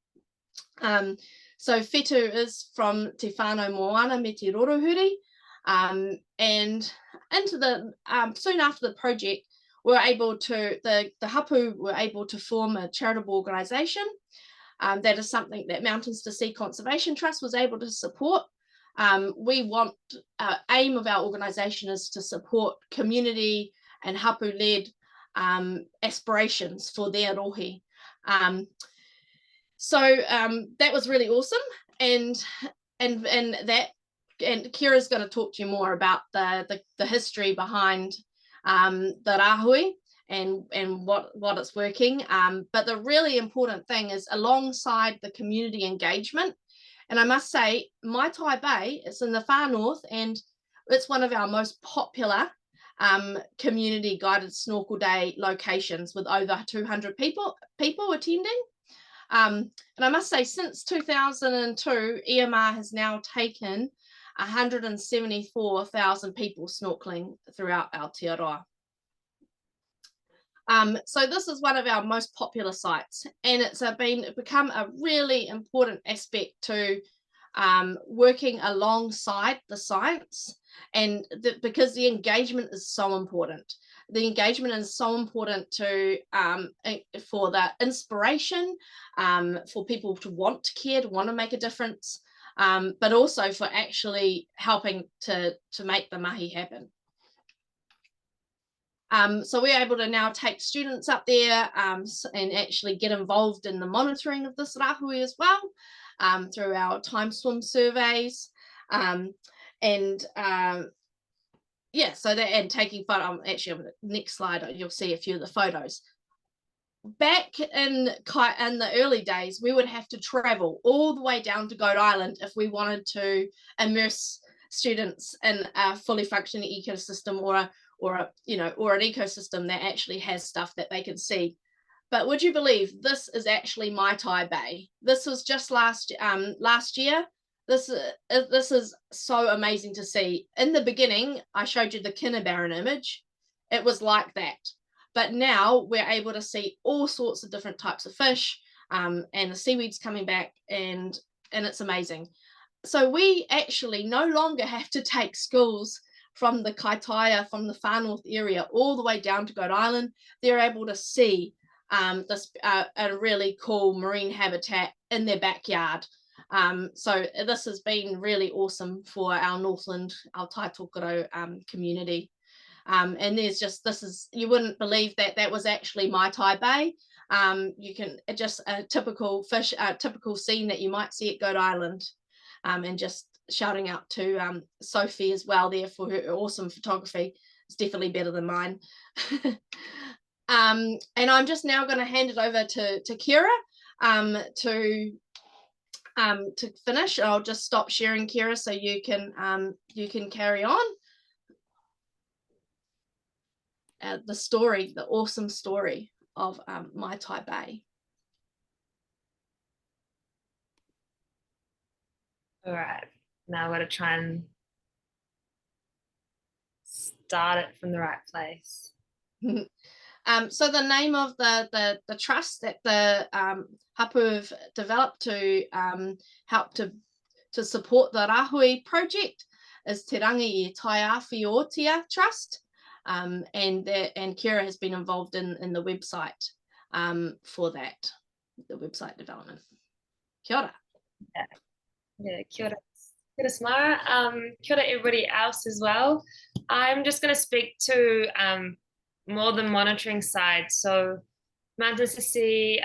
So Fetu is from Te Whānau Moana me te Rorohuri, and into the soon after the project, the hapu were able to form a charitable organisation. That is something that Mountains to Sea Conservation Trust was able to support. Aim of our organisation is to support community and hapu-led aspirations for their rohi. So that was really awesome, and Ciara's going to talk to you more about the history behind the rahui and what it's working. But the really important thing is, alongside the community engagement, and I must say, Maitai Bay is in the far north, and it's one of our most popular community guided snorkel day locations, with over 200 people attending. And I must say, since 2002, EMR has now taken 174,000 people snorkeling throughout Aotearoa. So this is one of our most popular sites, and it's become a really important aspect to working alongside the science, and because the engagement is so important. The engagement is so important for the inspiration, for people to want to care, to want to make a difference, but also for actually helping to make the mahi happen. So we're able to now take students up there and actually get involved in the monitoring of this rahui as well, through our time swim surveys, yeah, so that, and taking photo. Actually, on the next slide, you'll see a few of the photos. Back in the early days, we would have to travel all the way down to Goat Island if we wanted to immerse students in a fully functioning ecosystem, or an ecosystem that actually has stuff that they can see. But would you believe this is actually Maitai Bay? This was just last year. This is so amazing to see. In the beginning, I showed you the Kinnabarren image. It was like that. But now we're able to see all sorts of different types of fish, and the seaweed's coming back, and it's amazing. So we actually no longer have to take schools from the Kaitaia, from the far north area, all the way down to Goat Island. They're able to see this a really cool marine habitat in their backyard. So this has been really awesome for our Northland, our Taitokoro community. And there's just, you wouldn't believe that was actually Maitai Bay. You can just a typical scene that you might see at Goat Island. And just shouting out to Sophie as well there for her awesome photography. It's definitely better than mine. And I'm just now going to hand it over to Ciara to finish. I'll just stop sharing, Ciara, so you can carry on. The awesome story of Maitai Bay. All right, now I've got to try and start it from the right place. So the name of the trust that the hapu have developed to help to to support the Rahui project is Te Rangi I Taiawhi Otia Trust, and Ceara has been involved in the website for that, the website development. Kia ora. Yeah, kia ora. Kia ora, Samara. Kia ora everybody else as well. I'm just going to speak to more the monitoring side. So Mountain Sisi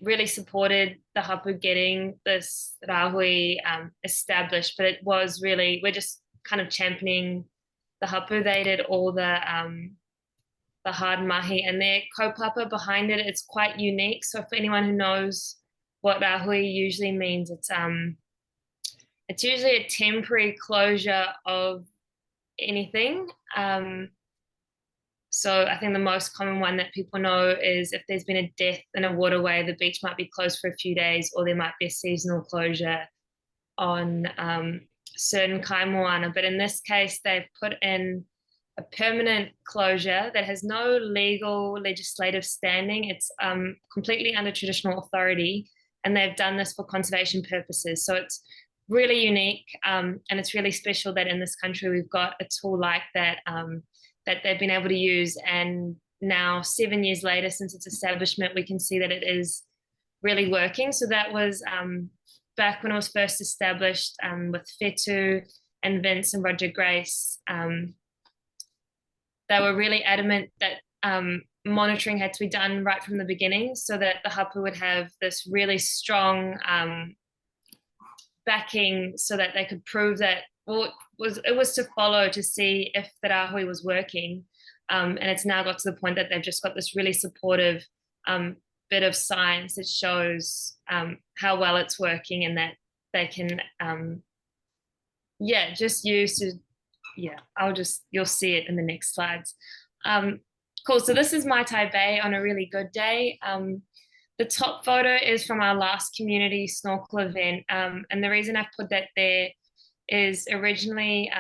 really supported the hapu getting this Rahui established, but it was really, we're just kind of championing the hapu. They did all the hard mahi, and their kaupapa behind it, it's quite unique. So for anyone who knows what Rahui usually means, it's usually a temporary closure of anything. So I think the most common one that people know is if there's been a death in a waterway, the beach might be closed for a few days, or there might be a seasonal closure on certain kaimoana. But in this case, they've put in a permanent closure that has no legal legislative standing. It's completely under traditional authority, and they've done this for conservation purposes. So it's really unique, and it's really special that in this country we've got a tool like that that they've been able to use. And now 7 years later since its establishment, we can see that it is really working. So that was back when it was first established with Whetu and Vince and Roger Grace. They were really adamant that monitoring had to be done right from the beginning, so that the hapu would have this really strong backing, so that they could prove that, well, it was to follow to see if the Rahui was working. And it's now got to the point that they've just got this really supportive bit of science that shows how well it's working, and that they can just use to, you'll see it in the next slides. Cool, so this is Maitai Bay on a really good day. The top photo is from our last community snorkel event, and the reason I've put that there is originally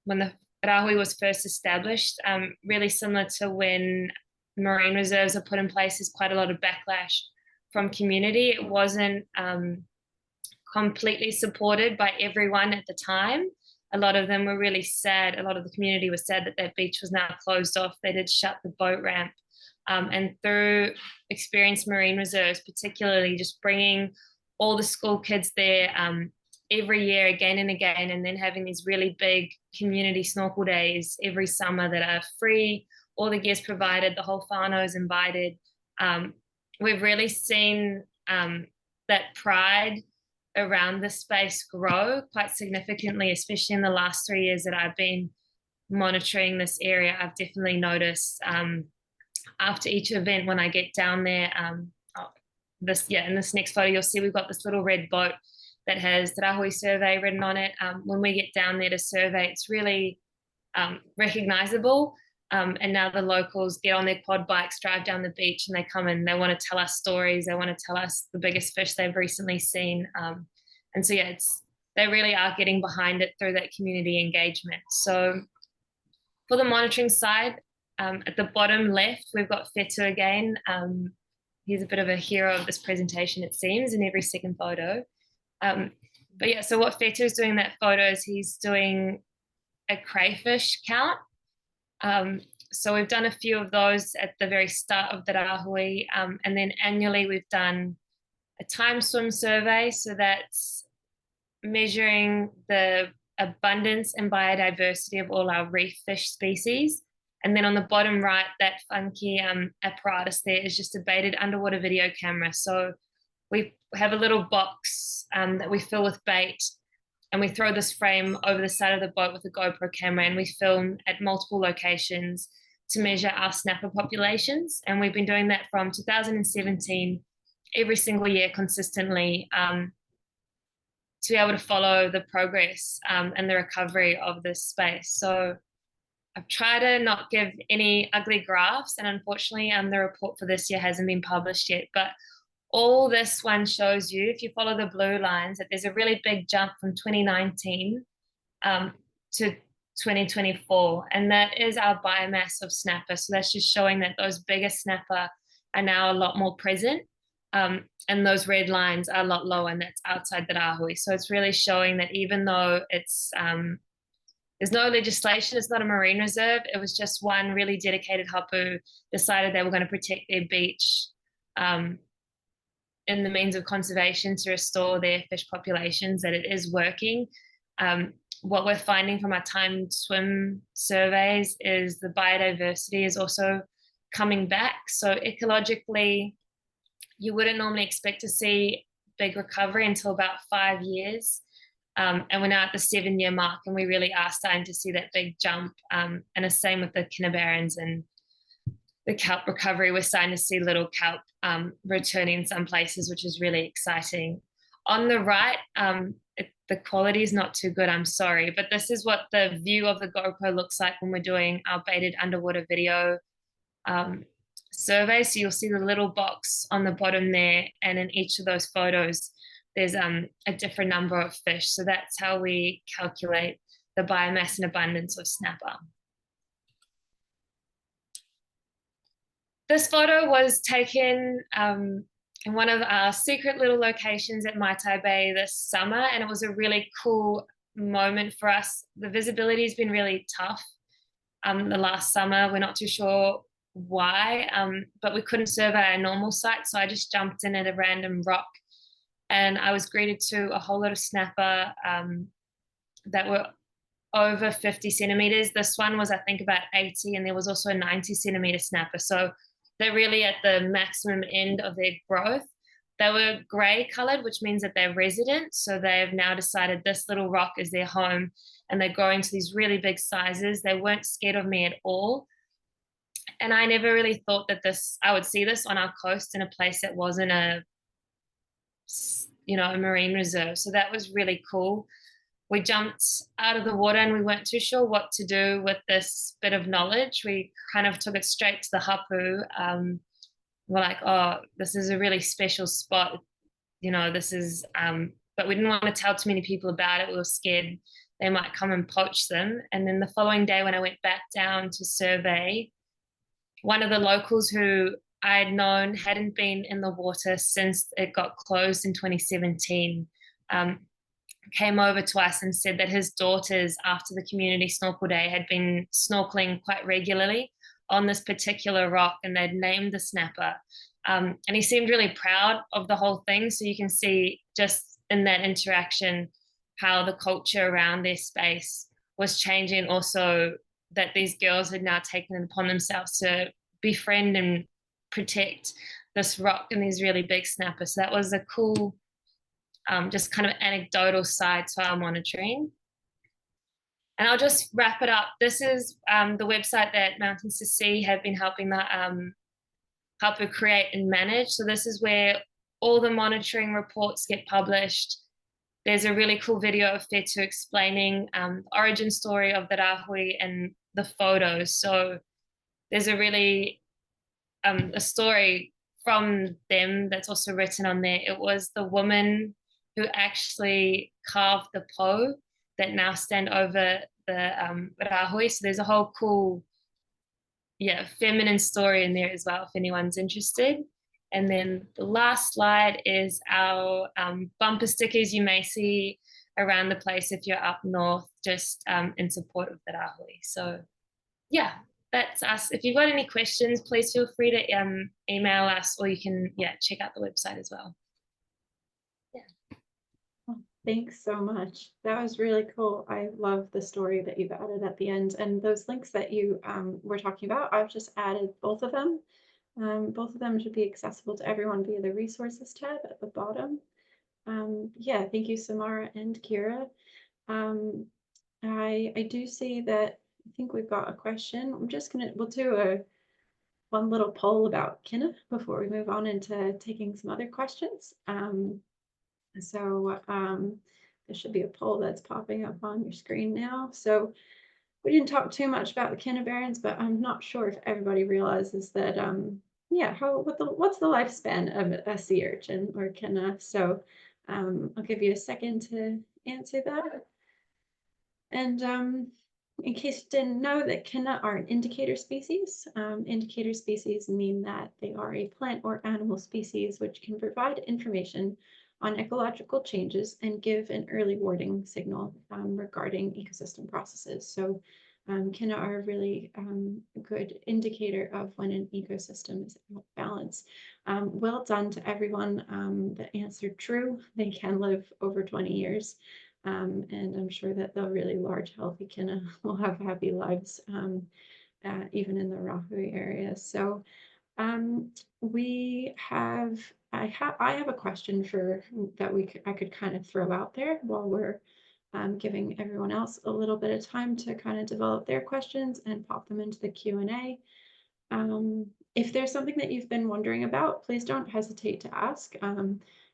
when the Rahui was first established, really similar to when marine reserves are put in place, there's quite a lot of backlash from community. It wasn't completely supported by everyone at the time. A lot of them were really sad. A lot of the community was sad that that beach was now closed off. They did shut the boat ramp. And through experienced marine reserves, particularly just bringing all the school kids there every year again and again, and then having these really big community snorkel days every summer that are free, all the gear's provided, the whole whānau is invited. We've really seen that pride around the space grow quite significantly, especially in the last 3 years that I've been monitoring this area. I've definitely noticed after each event when I get down there, in this next photo, you'll see we've got this little red boat that has the Rahui survey written on it. When we get down there to survey, it's really recognizable. And now the locals get on their quad bikes, drive down the beach, and they come in, they want to tell us stories. They want to tell us the biggest fish they've recently seen. And so, they really are getting behind it through that community engagement. So for the monitoring side, at the bottom left, we've got Whetu again. He's a bit of a hero of this presentation, it seems, in every second photo. So what Whetu is doing in that photo is he's doing a crayfish count. So we've done a few of those at the very start of the Rahui, and then annually we've done a time swim survey. So that's measuring the abundance and biodiversity of all our reef fish species. And then on the bottom right, that funky apparatus there is just a baited underwater video camera. So we have a little box that we fill with bait, and we throw this frame over the side of the boat with a GoPro camera, and we film at multiple locations to measure our snapper populations. And we've been doing that from 2017, every single year consistently, to be able to follow the progress and the recovery of this space. So I've tried to not give any ugly graphs, and unfortunately the report for this year hasn't been published yet, but all this one shows you, if you follow the blue lines, that there's a really big jump from 2019 to 2024, and that is our biomass of snapper. So that's just showing that those bigger snapper are now a lot more present. And those red lines are a lot lower, and that's outside the Rahui. So it's really showing that even though it's there's no legislation, it's not a marine reserve, it was just one really dedicated hapu decided they were going to protect their beach in the means of conservation to restore their fish populations, that it is working. What we're finding from our timed swim surveys is the biodiversity is also coming back. So ecologically, you wouldn't normally expect to see big recovery until about 5 years. And we're now at the 7-year mark, and we really are starting to see that big jump. And the same with the kinnabarrens and the kelp recovery. We're starting to see little kelp returning in some places, which is really exciting. On the right, the quality is not too good, I'm sorry, but this is what the view of the GoPro looks like when we're doing our baited underwater video survey. So you'll see the little box on the bottom there, and in each of those photos there's a different number of fish. So that's how we calculate the biomass and abundance of snapper. This photo was taken in one of our secret little locations at Maitai Bay this summer, and it was a really cool moment for us. The visibility has been really tough the last summer. We're not too sure why, but we couldn't survey a normal site, so I just jumped in at a random rock, and I was greeted to a whole lot of snapper that were over 50 centimeters. This one was, I think, about 80, and there was also a 90 centimeter snapper. So they're really at the maximum end of their growth. They were gray colored, which means that they're resident. So they've now decided this little rock is their home, and they're growing to these really big sizes. They weren't scared of me at all. And I never really thought that I would see this on our coast in a place that wasn't a marine reserve. So that was really cool. We jumped out of the water and we weren't too sure what to do with this bit of knowledge. We kind of took it straight to the hapu. We're like, oh, this is a really special spot. This is, but we didn't want to tell too many people about it. We were scared they might come and poach them. And then the following day when I went back down to survey, one of the locals who I had known hadn't been in the water since it got closed in 2017, came over to us and said that his daughters, after the community snorkel day, had been snorkeling quite regularly on this particular rock, and they'd named the snapper. And he seemed really proud of the whole thing. So you can see just in that interaction how the culture around their space was changing. Also that these girls had now taken it upon themselves to befriend and protect this rock and these really big snappers. So that was a cool, just kind of anecdotal side to our monitoring. And I'll just wrap it up. This is the website that Mountains to Sea have been helping the hapu create and manage. So this is where all the monitoring reports get published. There's a really cool video of Fetu explaining the origin story of the Rahui and the photos. So there's a really a story from them that's also written on there. It was the woman who actually carved the po that now stand over the Rahui. So there's a whole cool, feminine story in there as well, if anyone's interested. And then the last slide is our bumper stickers you may see around the place if you're up north, just in support of the Rahui. So yeah, that's us. If you've got any questions, please feel free to email us, or you can check out the website as well. Thanks so much. That was really cool. I love the story that you've added at the end, and those links that you were talking about, I've just added both of them. Both of them should be accessible to everyone via the resources tab at the bottom. Thank you, Samara and Ceara. I do see that I think we've got a question. We'll do one little poll about kinna before we move on into taking some other questions. There should be a poll that's popping up on your screen now. So we didn't talk too much about the kinnabarrens, but I'm not sure if everybody realizes that what's the lifespan of a sea urchin or kinna. So I'll give you a second to answer that. And In case you didn't know, that kinna are an indicator species. Indicator species mean that they are a plant or animal species which can provide information on ecological changes and give an early warning signal regarding ecosystem processes. So kinna are a really good indicator of when an ecosystem is out of balance. Well done to everyone that answered true. They can live over 20 years. And I'm sure that the really large, healthy kinna will have happy lives, even in the Rahui area. So I have a question for that I could kind of throw out there while we're giving everyone else a little bit of time to kind of develop their questions and pop them into the Q&A. If there's something that you've been wondering about, please don't hesitate to ask.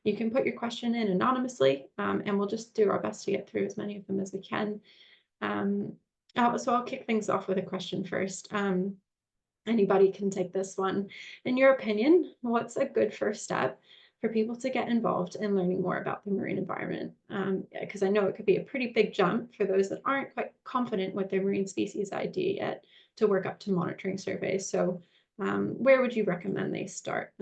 You can put your question in anonymously, and we'll just do our best to get through as many of them as we can. So I'll kick things off with a question first. Anybody can take this one. In your opinion, what's a good first step for people to get involved in learning more about the marine environment? Because I know it could be a pretty big jump for those that aren't quite confident with their marine species ID yet to work up to monitoring surveys. So where would you recommend they start?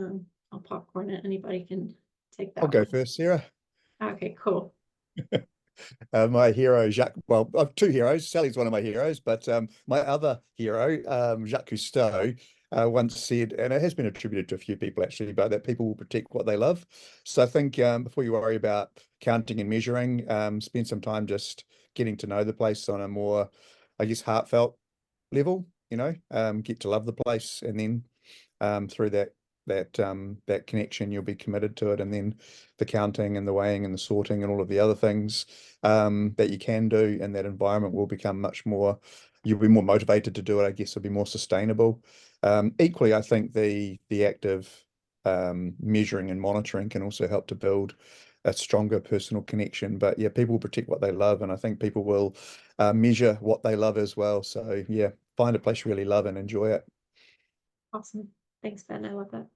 I'll popcorn it. Anybody can take that. I'll go first, Sarah. Okay, cool. My hero, Jacques, well, I have two heroes. Sally's one of my heroes, but my other hero, Jacques Cousteau, once said, and it has been attributed to a few people actually, but that people will protect what they love. So I think before you worry about counting and measuring, spend some time just getting to know the place on a more, I guess, heartfelt level, get to love the place, and then through that connection, you'll be committed to it, and then the counting and the weighing and the sorting and all of the other things that you can do in that environment will become much more, you'll be more motivated to do it. I guess it'll be more sustainable. Equally, I think the act of measuring and monitoring can also help to build a stronger personal connection. But yeah, people will protect what they love, and I think people will measure what they love as well. So yeah, find a place you really love and enjoy it. Awesome. Thanks, Ben. I love that.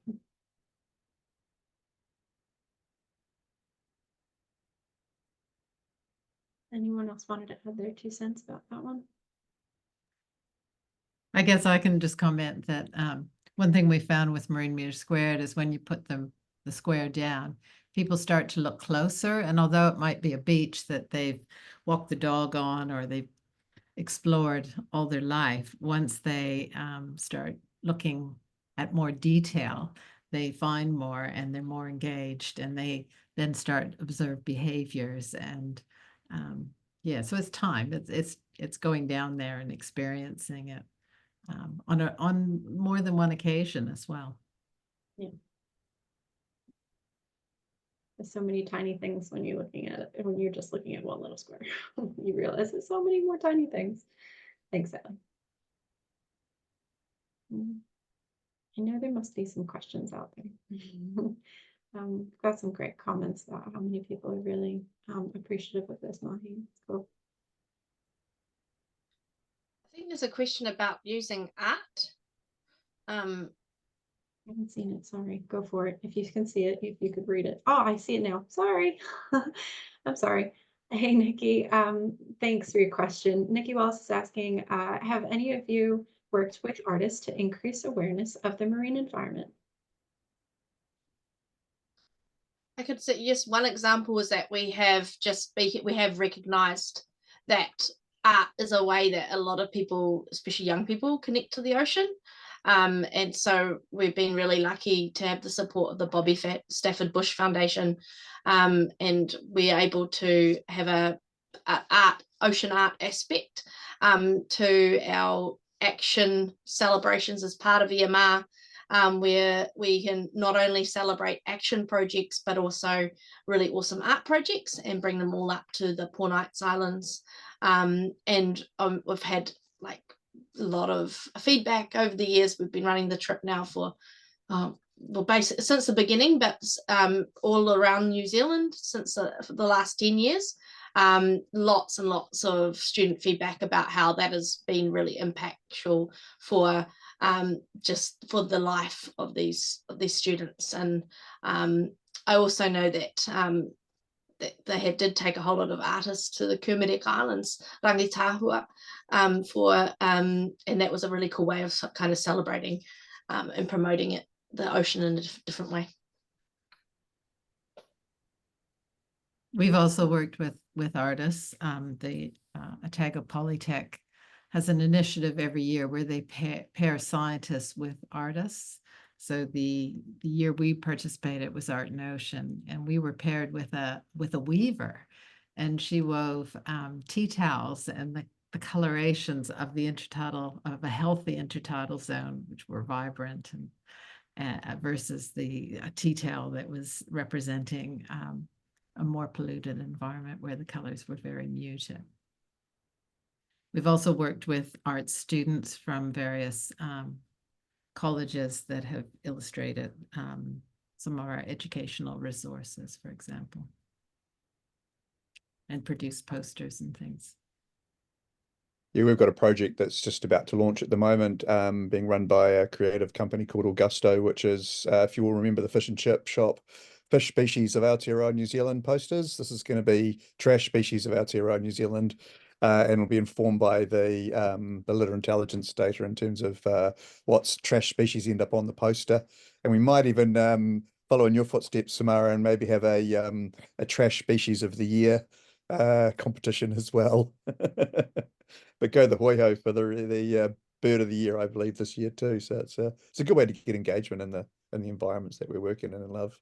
Anyone else wanted to add their 2 cents about that one? I guess I can just comment that one thing we found with Marine Metre Squared is when you put the square down, people start to look closer. And although it might be a beach that they've walked the dog on or they've explored all their life, once they start looking at more detail, they find more and they're more engaged, and they then start observe behaviors. And yeah, so it's time. It's going down there and experiencing it on more than one occasion as well. Yeah. There's so many tiny things when you're looking at it, when you're just looking at one little square. You realize there's so many more tiny things. Thanks, Sally. I know there must be some questions out there. Got some great comments about how many people are really appreciative of this mahi. It's cool. I think there's a question about using art. I haven't seen it. Sorry. Go for it. If you can see it, if you could read it. Oh, I see it now. Sorry. I'm sorry. Hey, Nikki. Thanks for your question. Nikki Wallace is asking, have any of you worked with artists to increase awareness of the marine environment? I could say, yes, one example is that we have recognized that art is a way that a lot of people, especially young people, connect to the ocean. And so we've been really lucky to have the support of the Bobby Stafford Bush Foundation. And we're able to have a ocean art aspect to our action celebrations as part of EMR. Where we can not only celebrate action projects, but also really awesome art projects and bring them all up to the Poor Knights Islands. And we've had like a lot of feedback over the years. We've been running the trip now for basically since the beginning, but all around New Zealand for the last 10 years. Lots and lots of student feedback about how that has been really impactful for just for the life of these students. And I also know that they did take a whole lot of artists to the Kermadec Islands, Rangitahua, and that was a really cool way of kind of celebrating and promoting the ocean in a different way. We've also worked with artists. The Otago Polytech has an initiative every year where they pair scientists with artists. So the year we participated was Art and Ocean, and we were paired with a weaver, and she wove tea towels and the colorations of the intertidal, of a healthy intertidal zone, which were vibrant, and versus the tea towel that was representing a more polluted environment where the colors were very muted. We've also worked with art students from various colleges that have illustrated some of our educational resources, for example, and produced posters and things. Yeah, we've got a project that's just about to launch at the moment, being run by a creative company called Augusto, which is, if you will remember the fish and chip shop, fish species of Aotearoa New Zealand posters. This is going to be trash species of Aotearoa New Zealand, and will be informed by the litter intelligence data in terms of what's trash species end up on the poster. And we might even follow in your footsteps, Samara, and maybe have a trash species of the year competition as well. But go the hoi-ho for the bird of the year, I believe, this year too. So it's a good way to get engagement in the environments that we're working in and love.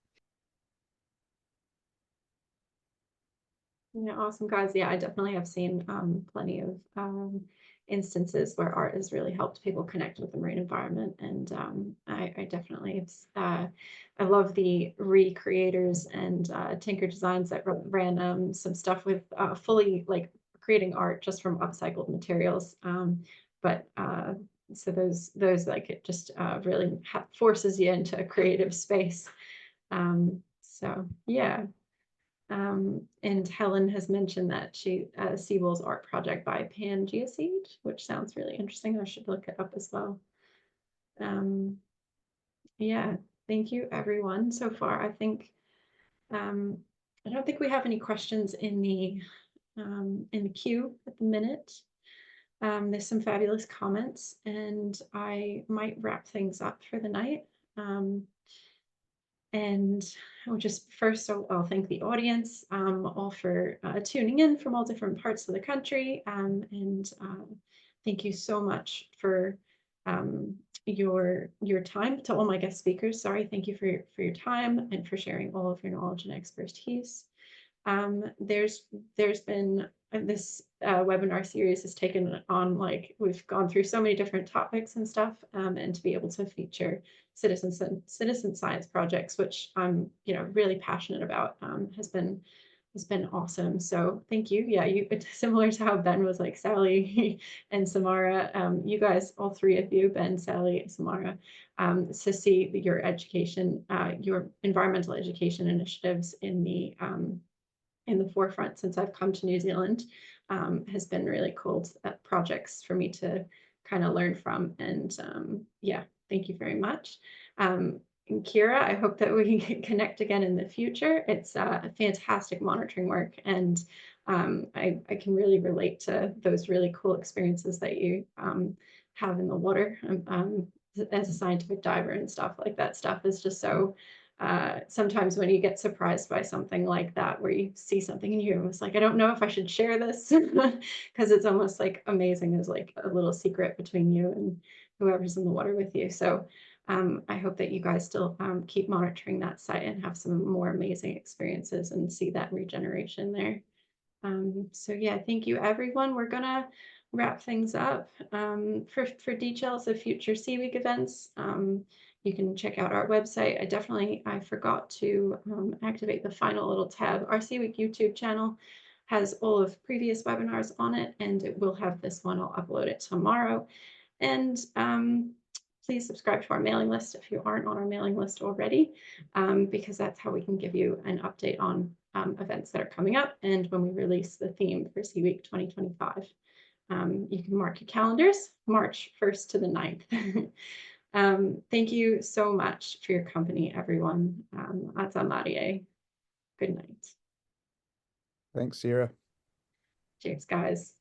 Yeah, awesome, guys. Yeah, I definitely have seen plenty of instances where art has really helped people connect with the marine environment, and I definitely I love the recreators and Tinker Designs that ran some stuff with fully like creating art just from upcycled materials. So those like it just really forces you into a creative space. So yeah. And Helen has mentioned that she Seawol's art project by Pangeoseed, which sounds really interesting. I should look it up as well. Yeah, thank you everyone so far. I think I don't think we have any questions in the queue at the minute. There's some fabulous comments, and I might wrap things up for the night. And I'll just first, I'll thank the audience all for tuning in from all different parts of the country. And thank you so much for your time. To all my guest speakers, sorry, thank you for your time and for sharing all of your knowledge and expertise. There's been this webinar series has taken on, like, we've gone through so many different topics and stuff, and to be able to feature citizen science projects, which I'm really passionate about, has been awesome. So thank you. Yeah, similar to how Ben was like Sally and Samara, you guys, all three of you, Ben, Sally, and Samara, to see your education, your environmental education initiatives in the forefront since I've come to New Zealand has been really cool projects for me to kind of learn from. And yeah, thank you very much. And Ceara, I hope that we can connect again in the future. It's a fantastic monitoring work, and I can really relate to those really cool experiences that you have in the water as a scientific diver and stuff. Like, that stuff is just so sometimes when you get surprised by something like that, where you see something and you're almost like, I don't know if I should share this, because it's almost like amazing as like a little secret between you and whoever's in the water with you. So I hope that you guys still keep monitoring that site and have some more amazing experiences and see that regeneration there. So yeah, thank you everyone. We're gonna wrap things up. For details of future Seaweek events, you can check out our website. I forgot to activate the final little tab. Our Seaweek YouTube channel has all of previous webinars on it, and it will have this one. I'll upload it tomorrow. And please subscribe to our mailing list if you aren't on our mailing list already, because that's how we can give you an update on events that are coming up and when we release the theme for Seaweek 2025. You can mark your calendars, March 1st to the 9th. Thank you so much for your company, everyone. Ata Marie. Good night. Thanks, Ceara. Cheers, guys.